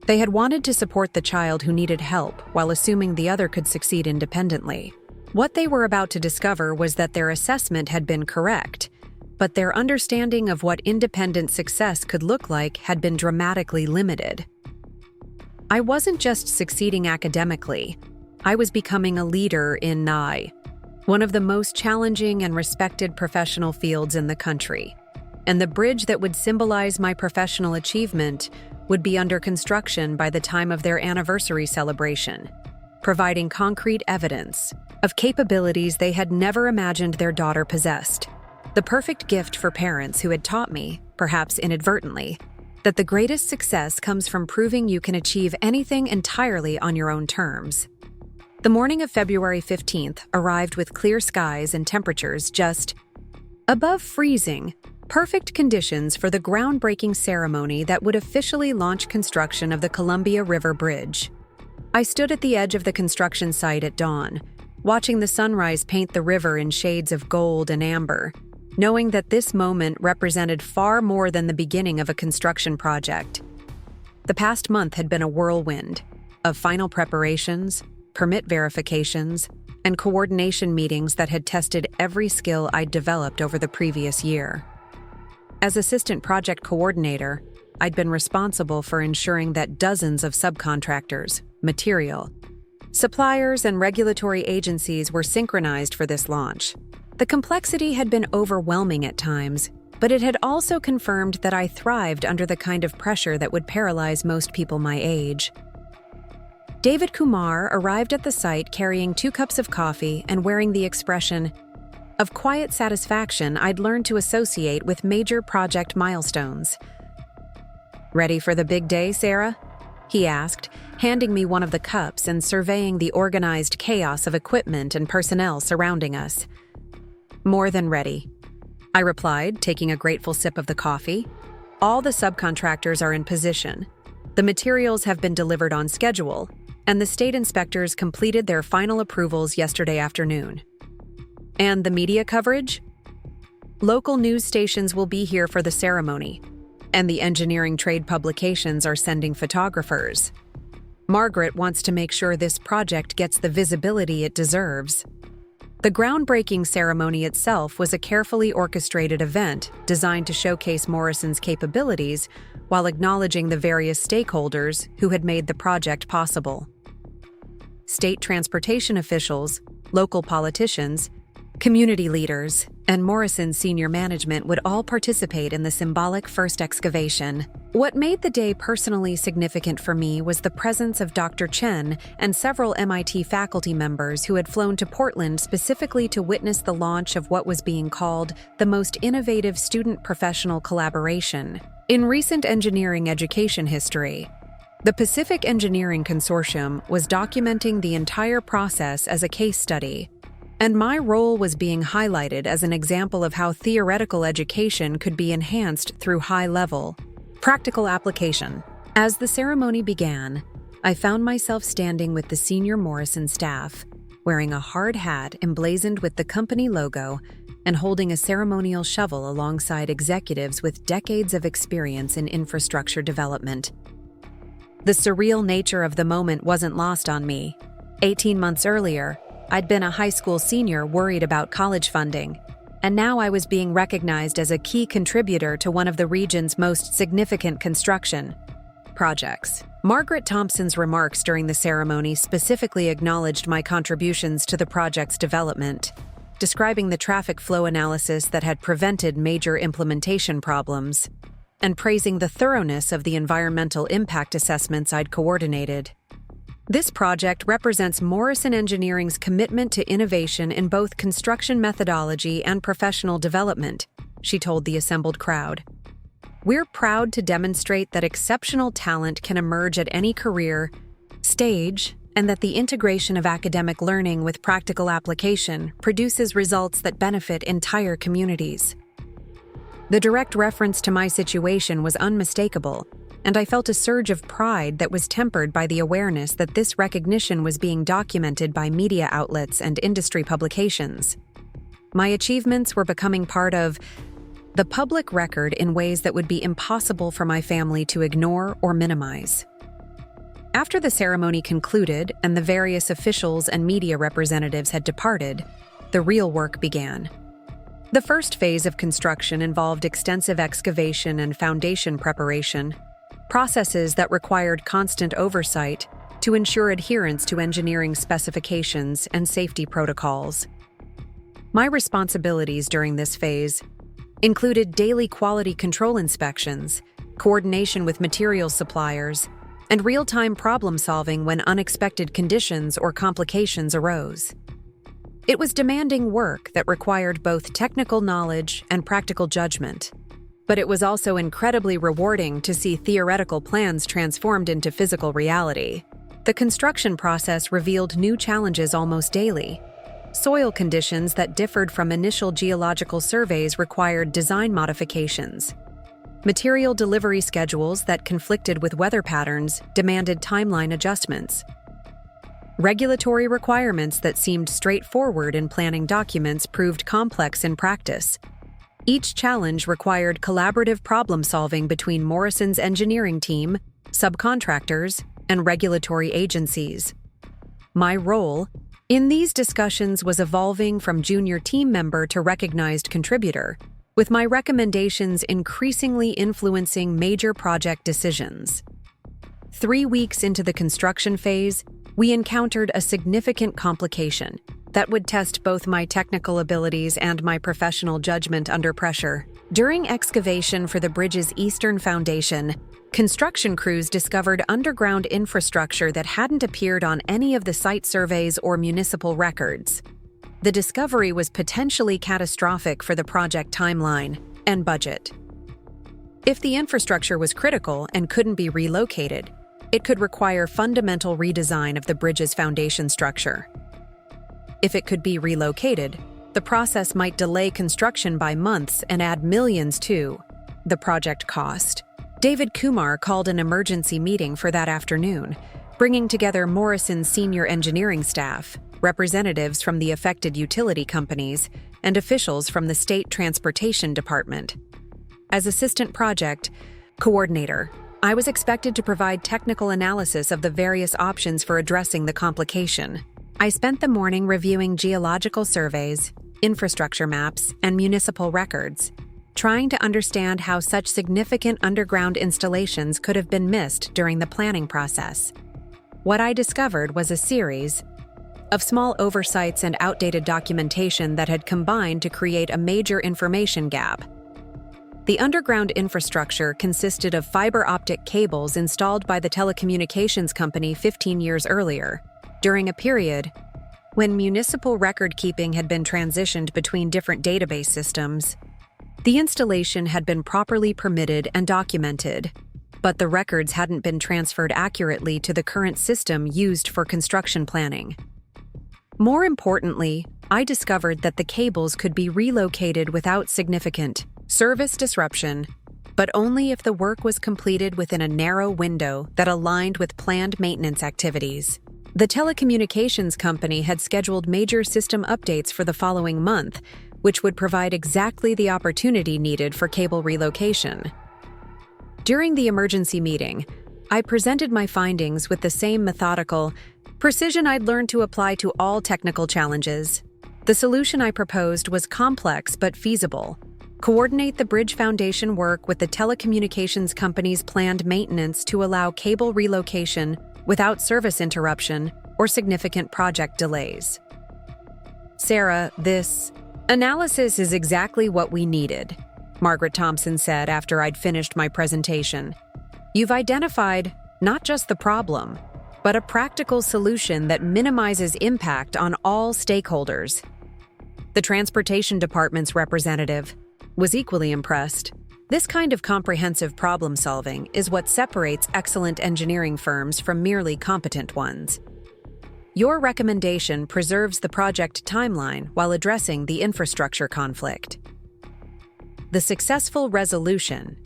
They had wanted to support the child who needed help while assuming the other could succeed independently. What they were about to discover was that their assessment had been correct, but their understanding of what independent success could look like had been dramatically limited. I wasn't just succeeding academically, I was becoming a leader in NI, one of the most challenging and respected professional fields in the country. And the bridge that would symbolize my professional achievement would be under construction by the time of their anniversary celebration, providing concrete evidence of capabilities they had never imagined their daughter possessed. The perfect gift for parents who had taught me, perhaps inadvertently, that the greatest success comes from proving you can achieve anything entirely on your own terms. The morning of February 15th arrived with clear skies and temperatures just above freezing, perfect conditions for the groundbreaking ceremony that would officially launch construction of the Columbia River Bridge. I stood at the edge of the construction site at dawn, watching the sunrise paint the river in shades of gold and amber, knowing that this moment represented far more than the beginning of a construction project. The past month had been a whirlwind of final preparations, permit verifications, and coordination meetings that had tested every skill I'd developed over the previous year. As assistant project coordinator, I'd been responsible for ensuring that dozens of subcontractors, material, suppliers, and regulatory agencies were synchronized for this launch. The complexity had been overwhelming at times, but it had also confirmed that I thrived under the kind of pressure that would paralyze most people my age. David Kumar arrived at the site carrying 2 cups of coffee and wearing the expression of quiet satisfaction I'd learned to associate with major project milestones. "Ready for the big day, Sarah?" he asked, handing me one of the cups and surveying the organized chaos of equipment and personnel surrounding us. "More than ready," I replied, taking a grateful sip of the coffee. "All the subcontractors are in position. The materials have been delivered on schedule, and the state inspectors completed their final approvals yesterday afternoon." "And the media coverage?" "Local news stations will be here for the ceremony, and the engineering trade publications are sending photographers. Margaret wants to make sure this project gets the visibility it deserves." The groundbreaking ceremony itself was a carefully orchestrated event designed to showcase Morrison's capabilities while acknowledging the various stakeholders who had made the project possible. State transportation officials, local politicians, community leaders, and Morrison's senior management would all participate in the symbolic first excavation. What made the day personally significant for me was the presence of Dr. Chen and several MIT faculty members who had flown to Portland specifically to witness the launch of what was being called the most innovative student-professional collaboration in recent engineering education history. The Pacific Engineering Consortium was documenting the entire process as a case study, and my role was being highlighted as an example of how theoretical education could be enhanced through high-level, practical application. As the ceremony began, I found myself standing with the senior Morrison staff, wearing a hard hat emblazoned with the company logo and holding a ceremonial shovel alongside executives with decades of experience in infrastructure development. The surreal nature of the moment wasn't lost on me. 18 months earlier, I'd been a high school senior worried about college funding, and now I was being recognized as a key contributor to one of the region's most significant construction projects. Margaret Thompson's remarks during the ceremony specifically acknowledged my contributions to the project's development, describing the traffic flow analysis that had prevented major implementation problems, and praising the thoroughness of the environmental impact assessments I'd coordinated. This project represents Morrison Engineering's commitment to innovation in both construction methodology and professional development, she told the assembled crowd. We're proud to demonstrate that exceptional talent can emerge at any career stage, and that the integration of academic learning with practical application produces results that benefit entire communities. The direct reference to my situation was unmistakable, and I felt a surge of pride that was tempered by the awareness that this recognition was being documented by media outlets and industry publications. My achievements were becoming part of the public record in ways that would be impossible for my family to ignore or minimize. After the ceremony concluded and the various officials and media representatives had departed, the real work began. The first phase of construction involved extensive excavation and foundation preparation, processes that required constant oversight to ensure adherence to engineering specifications and safety protocols. My responsibilities during this phase included daily quality control inspections, coordination with materials suppliers, and real-time problem-solving when unexpected conditions or complications arose. It was demanding work that required both technical knowledge and practical judgment, but it was also incredibly rewarding to see theoretical plans transformed into physical reality. The construction process revealed new challenges almost daily. Soil conditions that differed from initial geological surveys required design modifications. Material delivery schedules that conflicted with weather patterns demanded timeline adjustments. Regulatory requirements that seemed straightforward in planning documents proved complex in practice. Each challenge required collaborative problem-solving between Morrison's engineering team, subcontractors, and regulatory agencies. My role in these discussions was evolving from junior team member to recognized contributor, with my recommendations increasingly influencing major project decisions. 3 weeks into the construction phase, we encountered a significant complication that would test both my technical abilities and my professional judgment under pressure. During excavation for the bridge's eastern foundation, construction crews discovered underground infrastructure that hadn't appeared on any of the site surveys or municipal records. The discovery was potentially catastrophic for the project timeline and budget. If the infrastructure was critical and couldn't be relocated, it could require fundamental redesign of the bridge's foundation structure. If it could be relocated, the process might delay construction by months and add millions to the project cost. David Kumar called an emergency meeting for that afternoon, bringing together Morrison's senior engineering staff, representatives from the affected utility companies, and officials from the State Transportation Department. As assistant project coordinator, I was expected to provide technical analysis of the various options for addressing the complication. I spent the morning reviewing geological surveys, infrastructure maps, and municipal records, trying to understand how such significant underground installations could have been missed during the planning process. What I discovered was a series of small oversights and outdated documentation that had combined to create a major information gap. The underground infrastructure consisted of fiber optic cables installed by the telecommunications company 15 years earlier, during a period when municipal record-keeping had been transitioned between different database systems. The installation had been properly permitted and documented, but the records hadn't been transferred accurately to the current system used for construction planning. More importantly, I discovered that the cables could be relocated without significant service disruption, but only if the work was completed within a narrow window that aligned with planned maintenance activities. The telecommunications company had scheduled major system updates for the following month, which would provide exactly the opportunity needed for cable relocation. During the emergency meeting, I presented my findings with the same methodical precision I'd learned to apply to all technical challenges. The solution I proposed was complex but feasible. Coordinate the bridge foundation work with the telecommunications company's planned maintenance to allow cable relocation without service interruption or significant project delays. Sarah, this analysis is exactly what we needed, Margaret Thompson said after I'd finished my presentation. You've identified not just the problem, but a practical solution that minimizes impact on all stakeholders. The transportation department's representative was equally impressed. This kind of comprehensive problem solving is what separates excellent engineering firms from merely competent ones. Your recommendation preserves the project timeline while addressing the infrastructure conflict. The successful resolution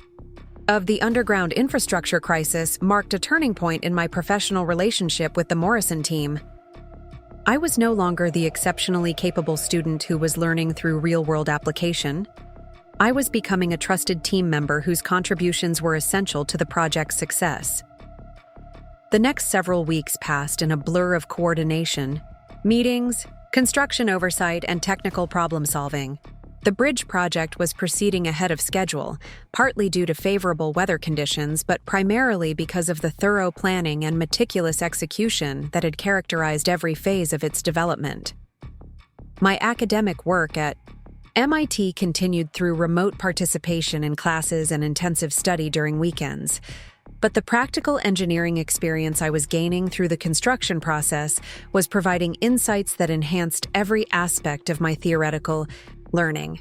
of the underground infrastructure crisis marked a turning point in my professional relationship with the Morrison team. I was no longer the exceptionally capable student who was learning through real-world application. I was becoming a trusted team member whose contributions were essential to the project's success. The next several weeks passed in a blur of coordination, meetings, construction oversight, and technical problem-solving. The bridge project was proceeding ahead of schedule, partly due to favorable weather conditions, but primarily because of the thorough planning and meticulous execution that had characterized every phase of its development. My academic work at MIT continued through remote participation in classes and intensive study during weekends, but the practical engineering experience I was gaining through the construction process was providing insights that enhanced every aspect of my theoretical learning.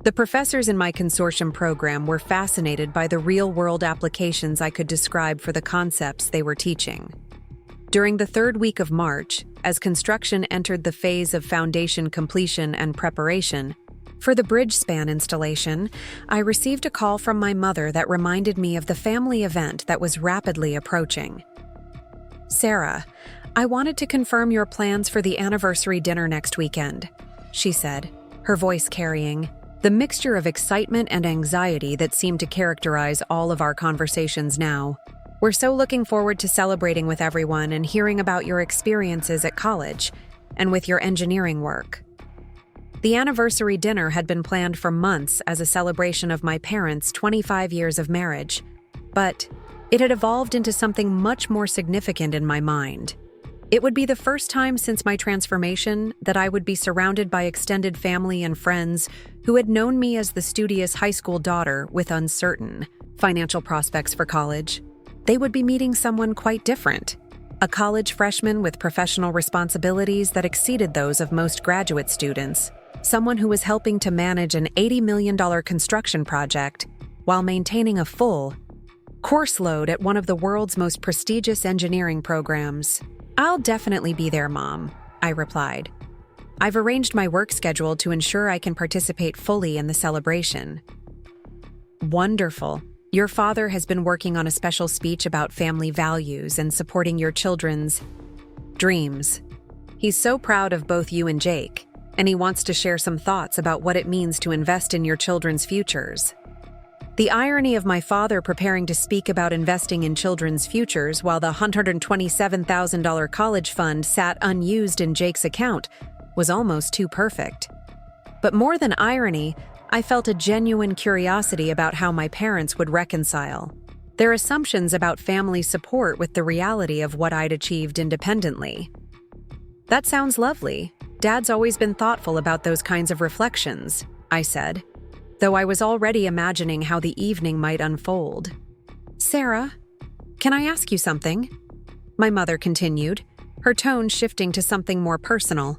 The professors in my consortium program were fascinated by the real-world applications I could describe for the concepts they were teaching. During the third week of March, as construction entered the phase of foundation completion and preparation, for the bridge span installation, I received a call from my mother that reminded me of the family event that was rapidly approaching. "Sarah, I wanted to confirm your plans for the anniversary dinner next weekend," she said, her voice carrying the mixture of excitement and anxiety that seemed to characterize all of our conversations now. "We're so looking forward to celebrating with everyone and hearing about your experiences at college and with your engineering work." The anniversary dinner had been planned for months as a celebration of my parents' 25 years of marriage, but it had evolved into something much more significant in my mind. It would be the first time since my transformation that I would be surrounded by extended family and friends who had known me as the studious high school daughter with uncertain financial prospects for college. They would be meeting someone quite different, a college freshman with professional responsibilities that exceeded those of most graduate students, someone who was helping to manage an $80 million construction project while maintaining a full course load at one of the world's most prestigious engineering programs. "I'll definitely be there, Mom," I replied. "I've arranged my work schedule to ensure I can participate fully in the celebration." "Wonderful. Your father has been working on a special speech about family values and supporting your children's dreams. He's so proud of both you and Jake, and he wants to share some thoughts about what it means to invest in your children's futures." The irony of my father preparing to speak about investing in children's futures while the $127,000 college fund sat unused in Jake's account was almost too perfect. But more than irony, I felt a genuine curiosity about how my parents would reconcile their assumptions about family support with the reality of what I'd achieved independently. "That sounds lovely. Dad's always been thoughtful about those kinds of reflections," I said, though I was already imagining how the evening might unfold. "Sarah, can I ask you something?" my mother continued, her tone shifting to something more personal.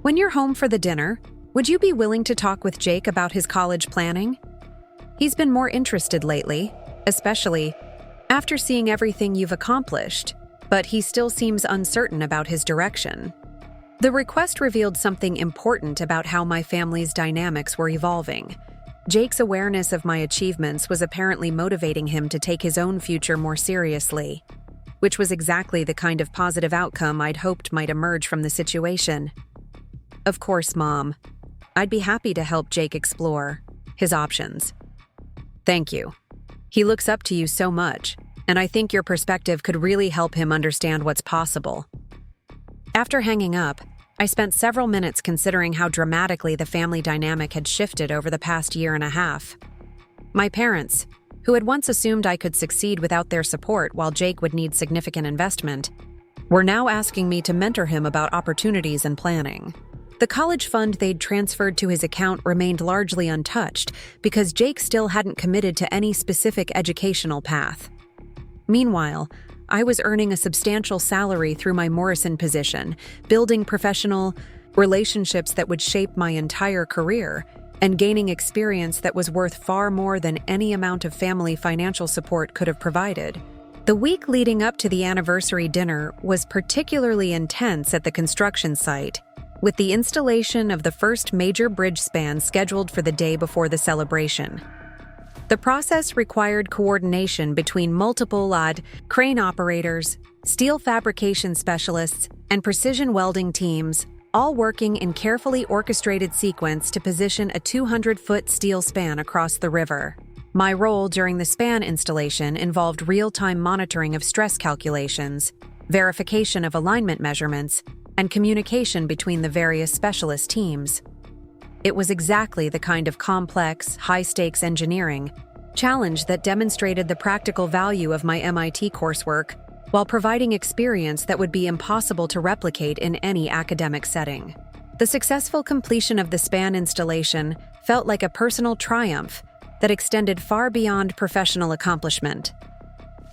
"When you're home for the dinner, would you be willing to talk with Jake about his college planning? He's been more interested lately, especially after seeing everything you've accomplished, but he still seems uncertain about his direction." The request revealed something important about how my family's dynamics were evolving. Jake's awareness of my achievements was apparently motivating him to take his own future more seriously, which was exactly the kind of positive outcome I'd hoped might emerge from the situation. "Of course, Mom. I'd be happy to help Jake explore his options." "Thank you. He looks up to you so much, and I think your perspective could really help him understand what's possible." After hanging up, I spent several minutes considering how dramatically the family dynamic had shifted over the past year and a half. My parents, who had once assumed I could succeed without their support while Jake would need significant investment, were now asking me to mentor him about opportunities and planning. The college fund they'd transferred to his account remained largely untouched because Jake still hadn't committed to any specific educational path. Meanwhile, I was earning a substantial salary through my Morrison position, building professional relationships that would shape my entire career, and gaining experience that was worth far more than any amount of family financial support could have provided. The week leading up to the anniversary dinner was particularly intense at the construction site, with the installation of the first major bridge span scheduled for the day before the celebration. The process required coordination between multiple crane operators, steel fabrication specialists, and precision welding teams, all working in carefully orchestrated sequence to position a 200-foot steel span across the river. My role during the span installation involved real-time monitoring of stress calculations, verification of alignment measurements, and communication between the various specialist teams. It was exactly the kind of complex, high-stakes engineering challenge that demonstrated the practical value of my MIT coursework while providing experience that would be impossible to replicate in any academic setting. The successful completion of the span installation felt like a personal triumph that extended far beyond professional accomplishment.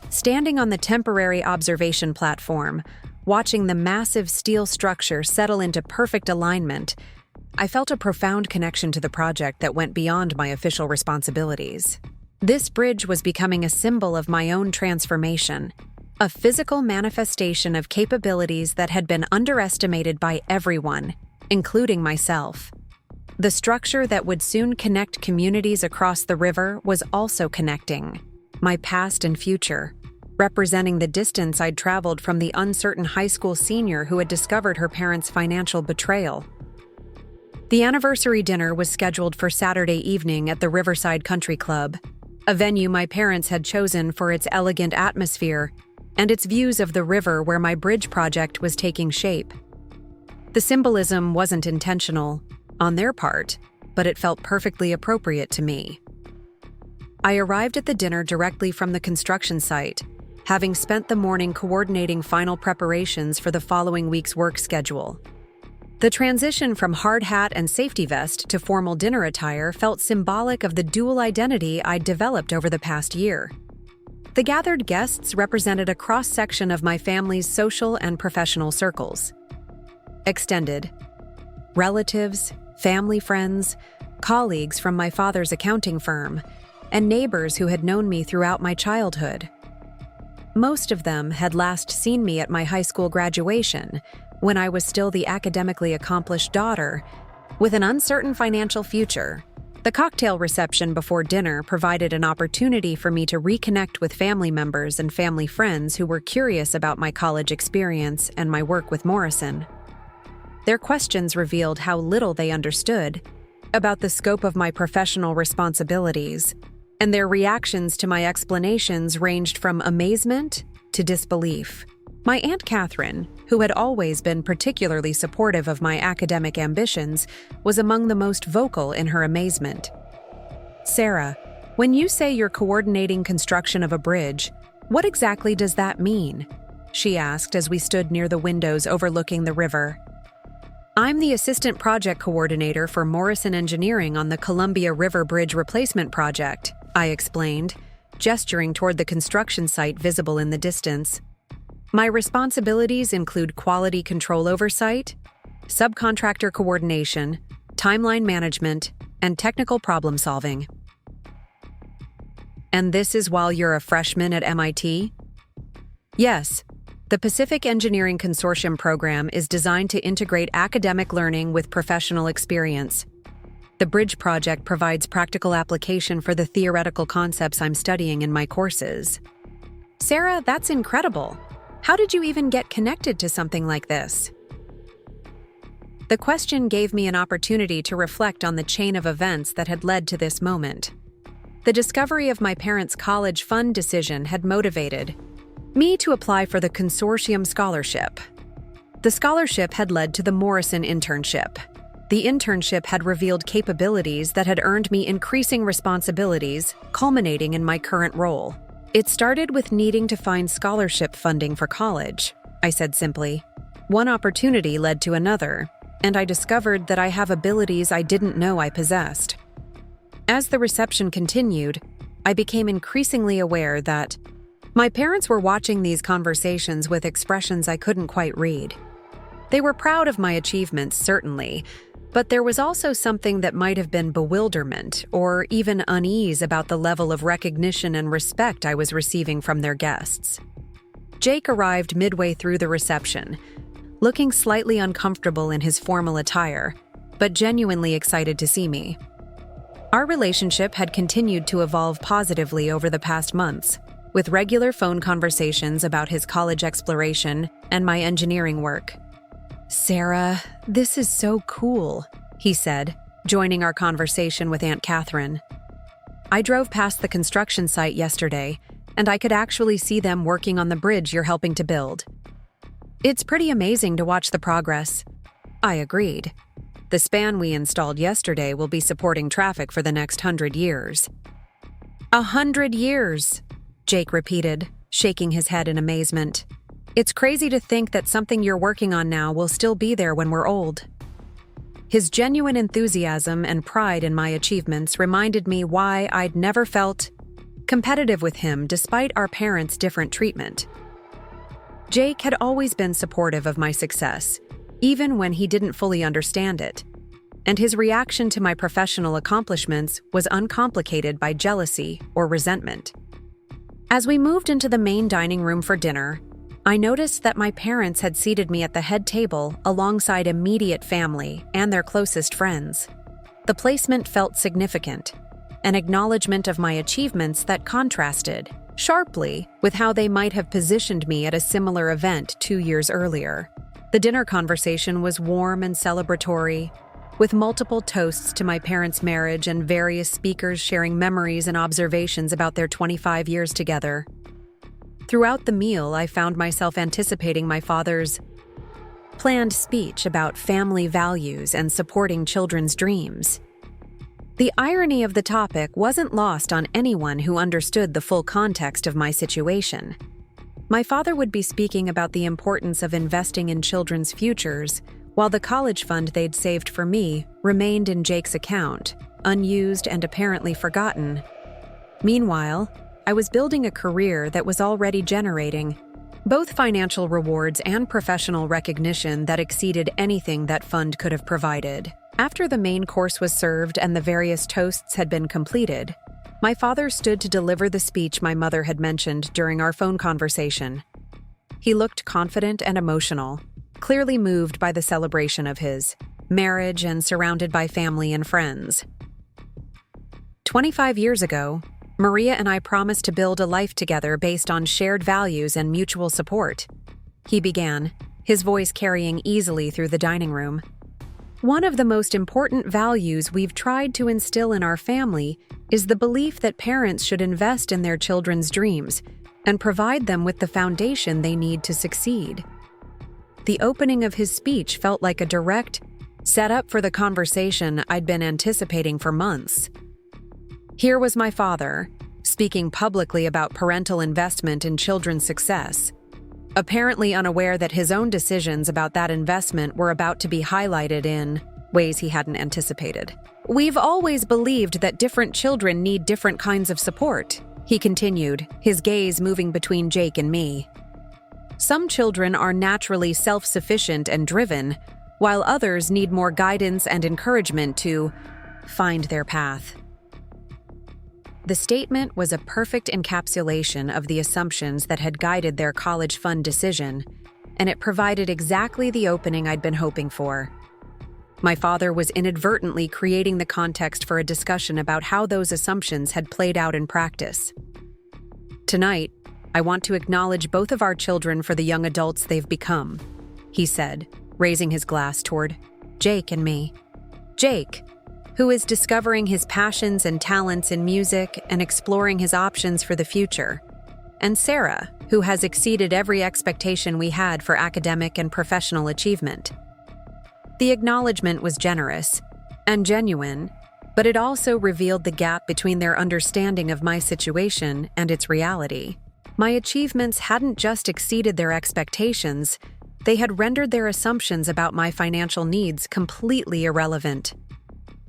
Standing on the temporary observation platform, watching the massive steel structure settle into perfect alignment, I felt a profound connection to the project that went beyond my official responsibilities. This bridge was becoming a symbol of my own transformation, a physical manifestation of capabilities that had been underestimated by everyone, including myself. The structure that would soon connect communities across the river was also connecting my past and future, representing the distance I'd traveled from the uncertain high school senior who had discovered her parents' financial betrayal. The anniversary dinner was scheduled for Saturday evening at the Riverside Country Club, a venue my parents had chosen for its elegant atmosphere and its views of the river where my bridge project was taking shape. The symbolism wasn't intentional on their part, but it felt perfectly appropriate to me. I arrived at the dinner directly from the construction site, having spent the morning coordinating final preparations for the following week's work schedule. The transition from hard hat and safety vest to formal dinner attire felt symbolic of the dual identity I'd developed over the past year. The gathered guests represented a cross-section of my family's social and professional circles. Extended relatives, family friends, colleagues from my father's accounting firm, and neighbors who had known me throughout my childhood. Most of them had last seen me at my high school graduation, when I was still the academically accomplished daughter with an uncertain financial future. The cocktail reception before dinner provided an opportunity for me to reconnect with family members and family friends who were curious about my college experience and my work with Morrison. Their questions revealed how little they understood about the scope of my professional responsibilities, and their reactions to my explanations ranged from amazement to disbelief. My Aunt Catherine, who had always been particularly supportive of my academic ambitions, was among the most vocal in her amazement. "Sarah, when you say you're coordinating construction of a bridge, what exactly does that mean?" she asked as we stood near the windows overlooking the river. "I'm the assistant project coordinator for Morrison Engineering on the Columbia River Bridge Replacement Project," I explained, gesturing toward the construction site visible in the distance. "My responsibilities include quality control oversight, subcontractor coordination, timeline management, and technical problem solving." "And this is while you're a freshman at MIT?" "Yes. The Pacific Engineering Consortium program is designed to integrate academic learning with professional experience. The bridge project provides practical application for the theoretical concepts I'm studying in my courses." "Sarah, that's incredible. How did you even get connected to something like this?" The question gave me an opportunity to reflect on the chain of events that had led to this moment. The discovery of my parents' college fund decision had motivated me to apply for the consortium scholarship. The scholarship had led to the Morrison internship. The internship had revealed capabilities that had earned me increasing responsibilities, culminating in my current role. It started with needing to find scholarship funding for college, I said simply. One opportunity led to another, and I discovered that I have abilities I didn't know I possessed. As the reception continued, I became increasingly aware that my parents were watching these conversations with expressions I couldn't quite read. They were proud of my achievements, certainly, but there was also something that might have been bewilderment or even unease about the level of recognition and respect I was receiving from their guests. Jake arrived midway through the reception, looking slightly uncomfortable in his formal attire, but genuinely excited to see me. Our relationship had continued to evolve positively over the past months, with regular phone conversations about his college exploration and my engineering work. "Sarah, this is so cool," he said, joining our conversation with Aunt Catherine. "I drove past the construction site yesterday, and I could actually see them working on the bridge you're helping to build. It's pretty amazing to watch the progress." I agreed. "The span we installed yesterday will be supporting traffic for the next 100 years. 100 years, Jake repeated, shaking his head in amazement. "It's crazy to think that something you're working on now will still be there when we're old." His genuine enthusiasm and pride in my achievements reminded me why I'd never felt competitive with him despite our parents' different treatment. Jake had always been supportive of my success, even when he didn't fully understand it, and his reaction to my professional accomplishments was uncomplicated by jealousy or resentment. As we moved into the main dining room for dinner, I noticed that my parents had seated me at the head table alongside immediate family and their closest friends. The placement felt significant, an acknowledgement of my achievements that contrasted sharply with how they might have positioned me at a similar event 2 years earlier. The dinner conversation was warm and celebratory, with multiple toasts to my parents' marriage and various speakers sharing memories and observations about their 25 years together. Throughout the meal, I found myself anticipating my father's planned speech about family values and supporting children's dreams. The irony of the topic wasn't lost on anyone who understood the full context of my situation. My father would be speaking about the importance of investing in children's futures, while the college fund they'd saved for me remained in Jake's account, unused and apparently forgotten. Meanwhile, I was building a career that was already generating both financial rewards and professional recognition that exceeded anything that fund could have provided. After the main course was served and the various toasts had been completed, my father stood to deliver the speech my mother had mentioned during our phone conversation. He looked confident and emotional, clearly moved by the celebration of his marriage and surrounded by family and friends. 25 years ago, Maria and I promised to build a life together based on shared values and mutual support, he began, his voice carrying easily through the dining room. One of the most important values we've tried to instill in our family is the belief that parents should invest in their children's dreams and provide them with the foundation they need to succeed. The opening of his speech felt like a direct setup for the conversation I'd been anticipating for months. Here was my father, speaking publicly about parental investment in children's success, apparently unaware that his own decisions about that investment were about to be highlighted in ways he hadn't anticipated. "We've always believed that different children need different kinds of support," he continued, his gaze moving between Jake and me. "Some children are naturally self-sufficient and driven, while others need more guidance and encouragement to find their path." The statement was a perfect encapsulation of the assumptions that had guided their college fund decision, and it provided exactly the opening I'd been hoping for. My father was inadvertently creating the context for a discussion about how those assumptions had played out in practice. "Tonight, I want to acknowledge both of our children for the young adults they've become," he said, raising his glass toward Jake and me. Jake, who is discovering his passions and talents in music and exploring his options for the future, and Sarah, who has exceeded every expectation we had for academic and professional achievement. The acknowledgement was generous and genuine, but it also revealed the gap between their understanding of my situation and its reality. My achievements hadn't just exceeded their expectations, they had rendered their assumptions about my financial needs completely irrelevant.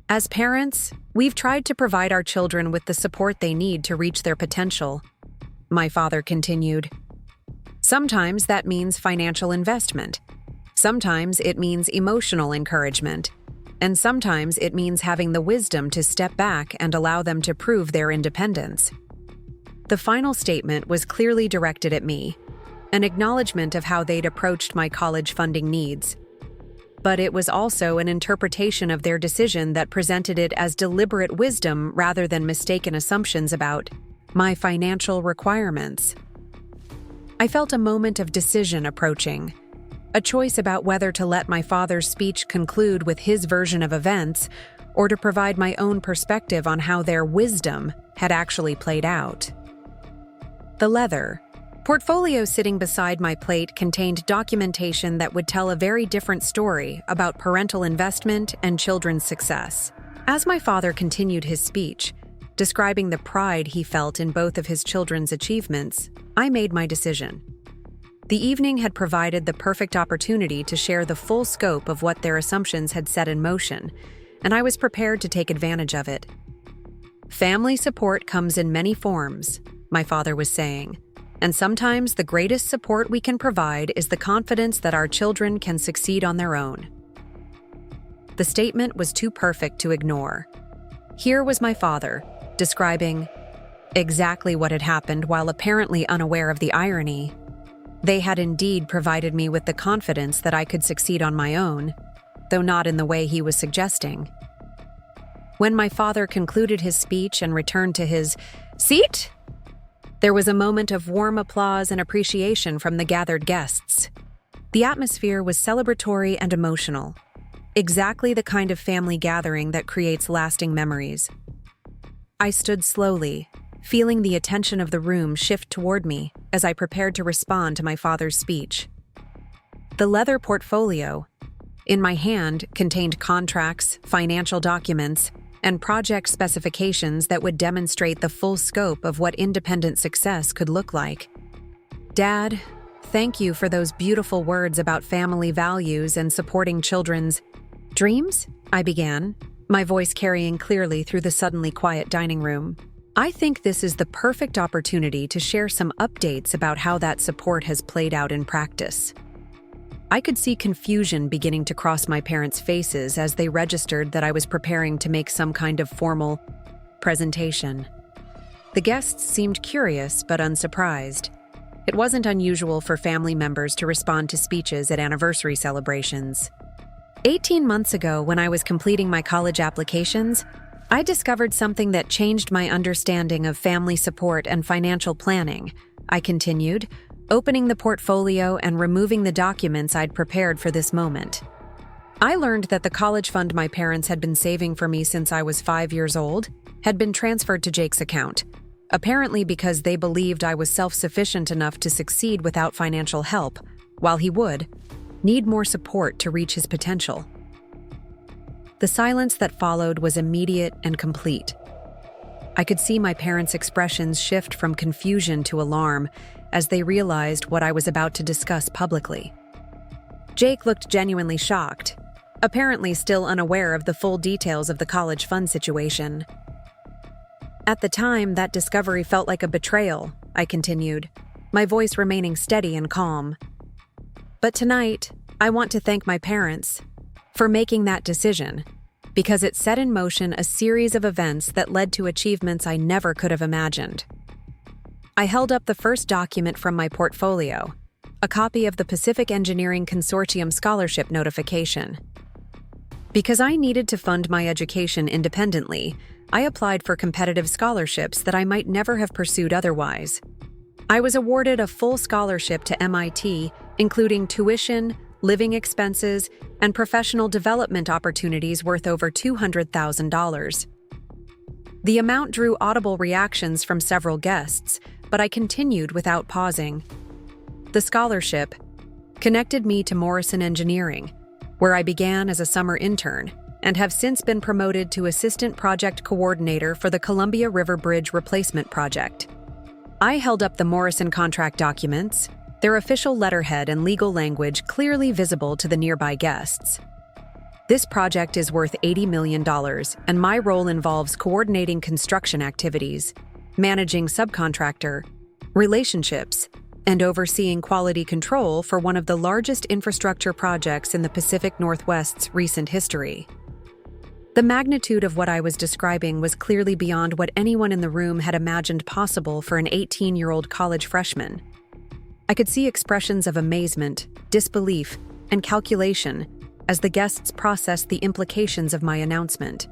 As parents, we've tried to provide our children with the support they need to reach their potential, my father continued. Sometimes that means financial investment. Sometimes it means emotional encouragement. And sometimes it means having the wisdom to step back and allow them to prove their independence. The final statement was clearly directed at me, an acknowledgement of how they'd approached my college funding needs. But it was also an interpretation of their decision that presented it as deliberate wisdom rather than mistaken assumptions about my financial requirements. I felt a moment of decision approaching, a choice about whether to let my father's speech conclude with his version of events or to provide my own perspective on how their wisdom had actually played out. The leather portfolio sitting beside my plate contained documentation that would tell a very different story about parental investment and children's success. As my father continued his speech, describing the pride he felt in both of his children's achievements, I made my decision. The evening had provided the perfect opportunity to share the full scope of what their assumptions had set in motion, and I was prepared to take advantage of it. Family support comes in many forms, my father was saying, and sometimes the greatest support we can provide is the confidence that our children can succeed on their own. The statement was too perfect to ignore. Here was my father, describing exactly what had happened while apparently unaware of the irony. They had indeed provided me with the confidence that I could succeed on my own, though not in the way he was suggesting. When my father concluded his speech and returned to his seat, there was a moment of warm applause and appreciation from the gathered guests. The atmosphere was celebratory and emotional, exactly the kind of family gathering that creates lasting memories. I stood slowly, feeling the attention of the room shift toward me as I prepared to respond to my father's speech. The leather portfolio in my hand contained contracts, financial documents, and project specifications that would demonstrate the full scope of what independent success could look like. Dad, thank you for those beautiful words about family values and supporting children's dreams, I began, my voice carrying clearly through the suddenly quiet dining room. I think this is the perfect opportunity to share some updates about how that support has played out in practice. I could see confusion beginning to cross my parents' faces as they registered that I was preparing to make some kind of formal presentation. The guests seemed curious but unsurprised. It wasn't unusual for family members to respond to speeches at anniversary celebrations. 18 months ago, when I was completing my college applications, I discovered something that changed my understanding of family support and financial planning, I continued, opening the portfolio and removing the documents I'd prepared for this moment. I learned that the college fund my parents had been saving for me since I was 5 years old had been transferred to Jake's account, apparently because they believed I was self-sufficient enough to succeed without financial help, while he would need more support to reach his potential. The silence that followed was immediate and complete. I could see my parents' expressions shift from confusion to alarm as they realized what I was about to discuss publicly. Jake looked genuinely shocked, apparently still unaware of the full details of the college fund situation. At the time, that discovery felt like a betrayal, I continued, my voice remaining steady and calm. But tonight, I want to thank my parents for making that decision, because it set in motion a series of events that led to achievements I never could have imagined. I held up the first document from my portfolio, a copy of the Pacific Engineering Consortium scholarship notification. Because I needed to fund my education independently, I applied for competitive scholarships that I might never have pursued otherwise. I was awarded a full scholarship to MIT, including tuition, living expenses, and professional development opportunities worth over $200,000. The amount drew audible reactions from several guests, but I continued without pausing. The scholarship connected me to Morrison Engineering, where I began as a summer intern and have since been promoted to Assistant Project Coordinator for the Columbia River Bridge Replacement Project. I held up the Morrison contract documents, their official letterhead and legal language clearly visible to the nearby guests. This project is worth $80 million, and my role involves coordinating construction activities, managing subcontractor, relationships, and overseeing quality control for one of the largest infrastructure projects in the Pacific Northwest's recent history. The magnitude of what I was describing was clearly beyond what anyone in the room had imagined possible for an 18-year-old college freshman. I could see expressions of amazement, disbelief, and calculation as the guests processed the implications of my announcement.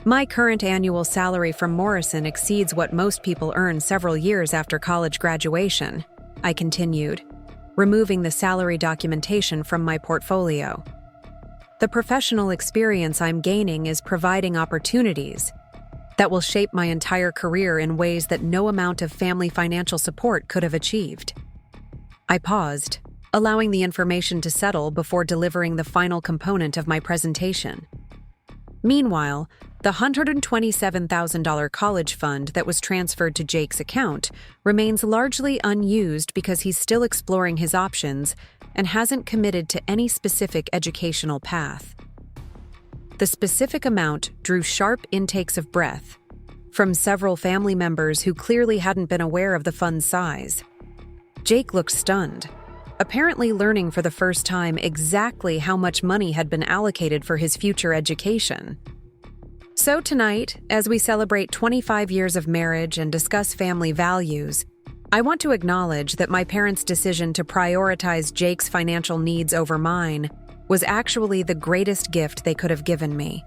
My current annual salary from Morrison exceeds what most people earn several years after college graduation, I continued, removing the salary documentation from my portfolio. The professional experience I'm gaining is providing opportunities that will shape my entire career in ways that no amount of family financial support could have achieved. I paused, allowing the information to settle before delivering the final component of my presentation. Meanwhile, the $127,000 college fund that was transferred to Jake's account remains largely unused because he's still exploring his options and hasn't committed to any specific educational path. The specific amount drew sharp intakes of breath from several family members who clearly hadn't been aware of the fund's size. Jake looked stunned, apparently learning for the first time exactly how much money had been allocated for his future education. So tonight, as we celebrate 25 years of marriage and discuss family values, I want to acknowledge that my parents' decision to prioritize Jake's financial needs over mine was actually the greatest gift they could have given me.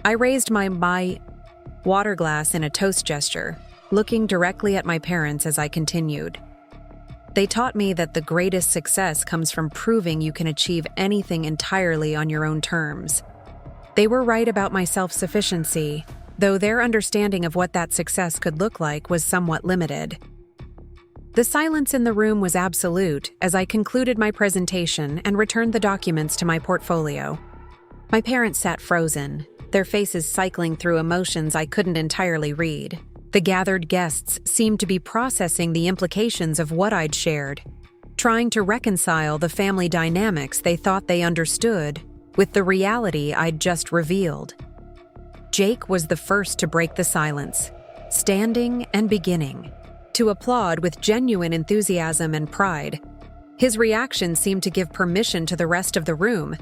I raised my water glass in a toast gesture, looking directly at my parents as I continued. They taught me that the greatest success comes from proving you can achieve anything entirely on your own terms. They were right about my self-sufficiency, though their understanding of what that success could look like was somewhat limited. The silence in the room was absolute as I concluded my presentation and returned the documents to my portfolio. My parents sat frozen, their faces cycling through emotions I couldn't entirely read. The gathered guests seemed to be processing the implications of what I'd shared, trying to reconcile the family dynamics they thought they understood with the reality I'd just revealed. Jake was the first to break the silence, standing and beginning to applaud with genuine enthusiasm and pride. His reaction seemed to give permission to the rest of the room,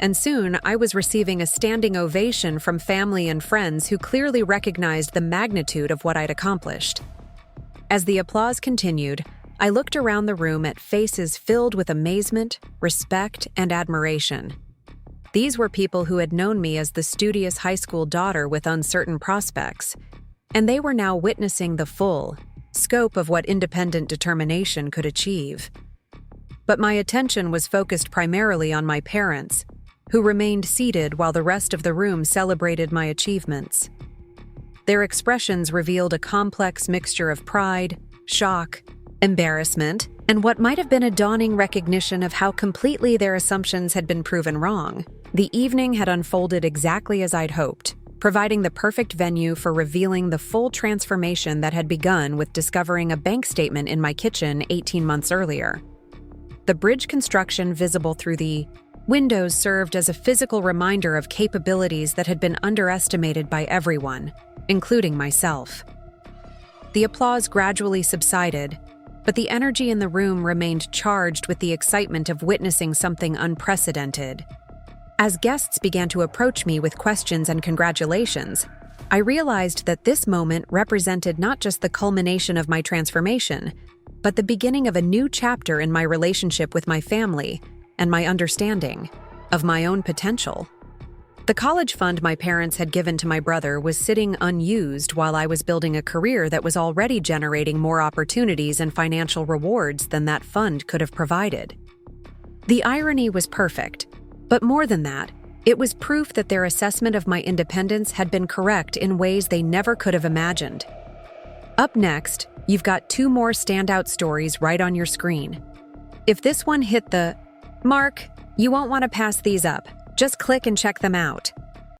and soon I was receiving a standing ovation from family and friends who clearly recognized the magnitude of what I'd accomplished. As the applause continued, I looked around the room at faces filled with amazement, respect, and admiration. These were people who had known me as the studious high school daughter with uncertain prospects, and they were now witnessing the full scope of what independent determination could achieve. But my attention was focused primarily on my parents, who remained seated while the rest of the room celebrated my achievements. Their expressions revealed a complex mixture of pride, shock, embarrassment, and what might have been a dawning recognition of how completely their assumptions had been proven wrong. The evening had unfolded exactly as I'd hoped, providing the perfect venue for revealing the full transformation that had begun with discovering a bank statement in my kitchen 18 months earlier. The bridge construction visible through the windows served as a physical reminder of capabilities that had been underestimated by everyone, including myself. The applause gradually subsided, but the energy in the room remained charged with the excitement of witnessing something unprecedented. As guests began to approach me with questions and congratulations, I realized that this moment represented not just the culmination of my transformation, but the beginning of a new chapter in my relationship with my family and my understanding of my own potential. The college fund my parents had given to my brother was sitting unused while I was building a career that was already generating more opportunities and financial rewards than that fund could have provided. The irony was perfect. But more than that, it was proof that their assessment of my independence had been correct in ways they never could have imagined. Up next, you've got 2 more standout stories right on your screen. If this one hit the mark, you won't want to pass these up. Just click and check them out.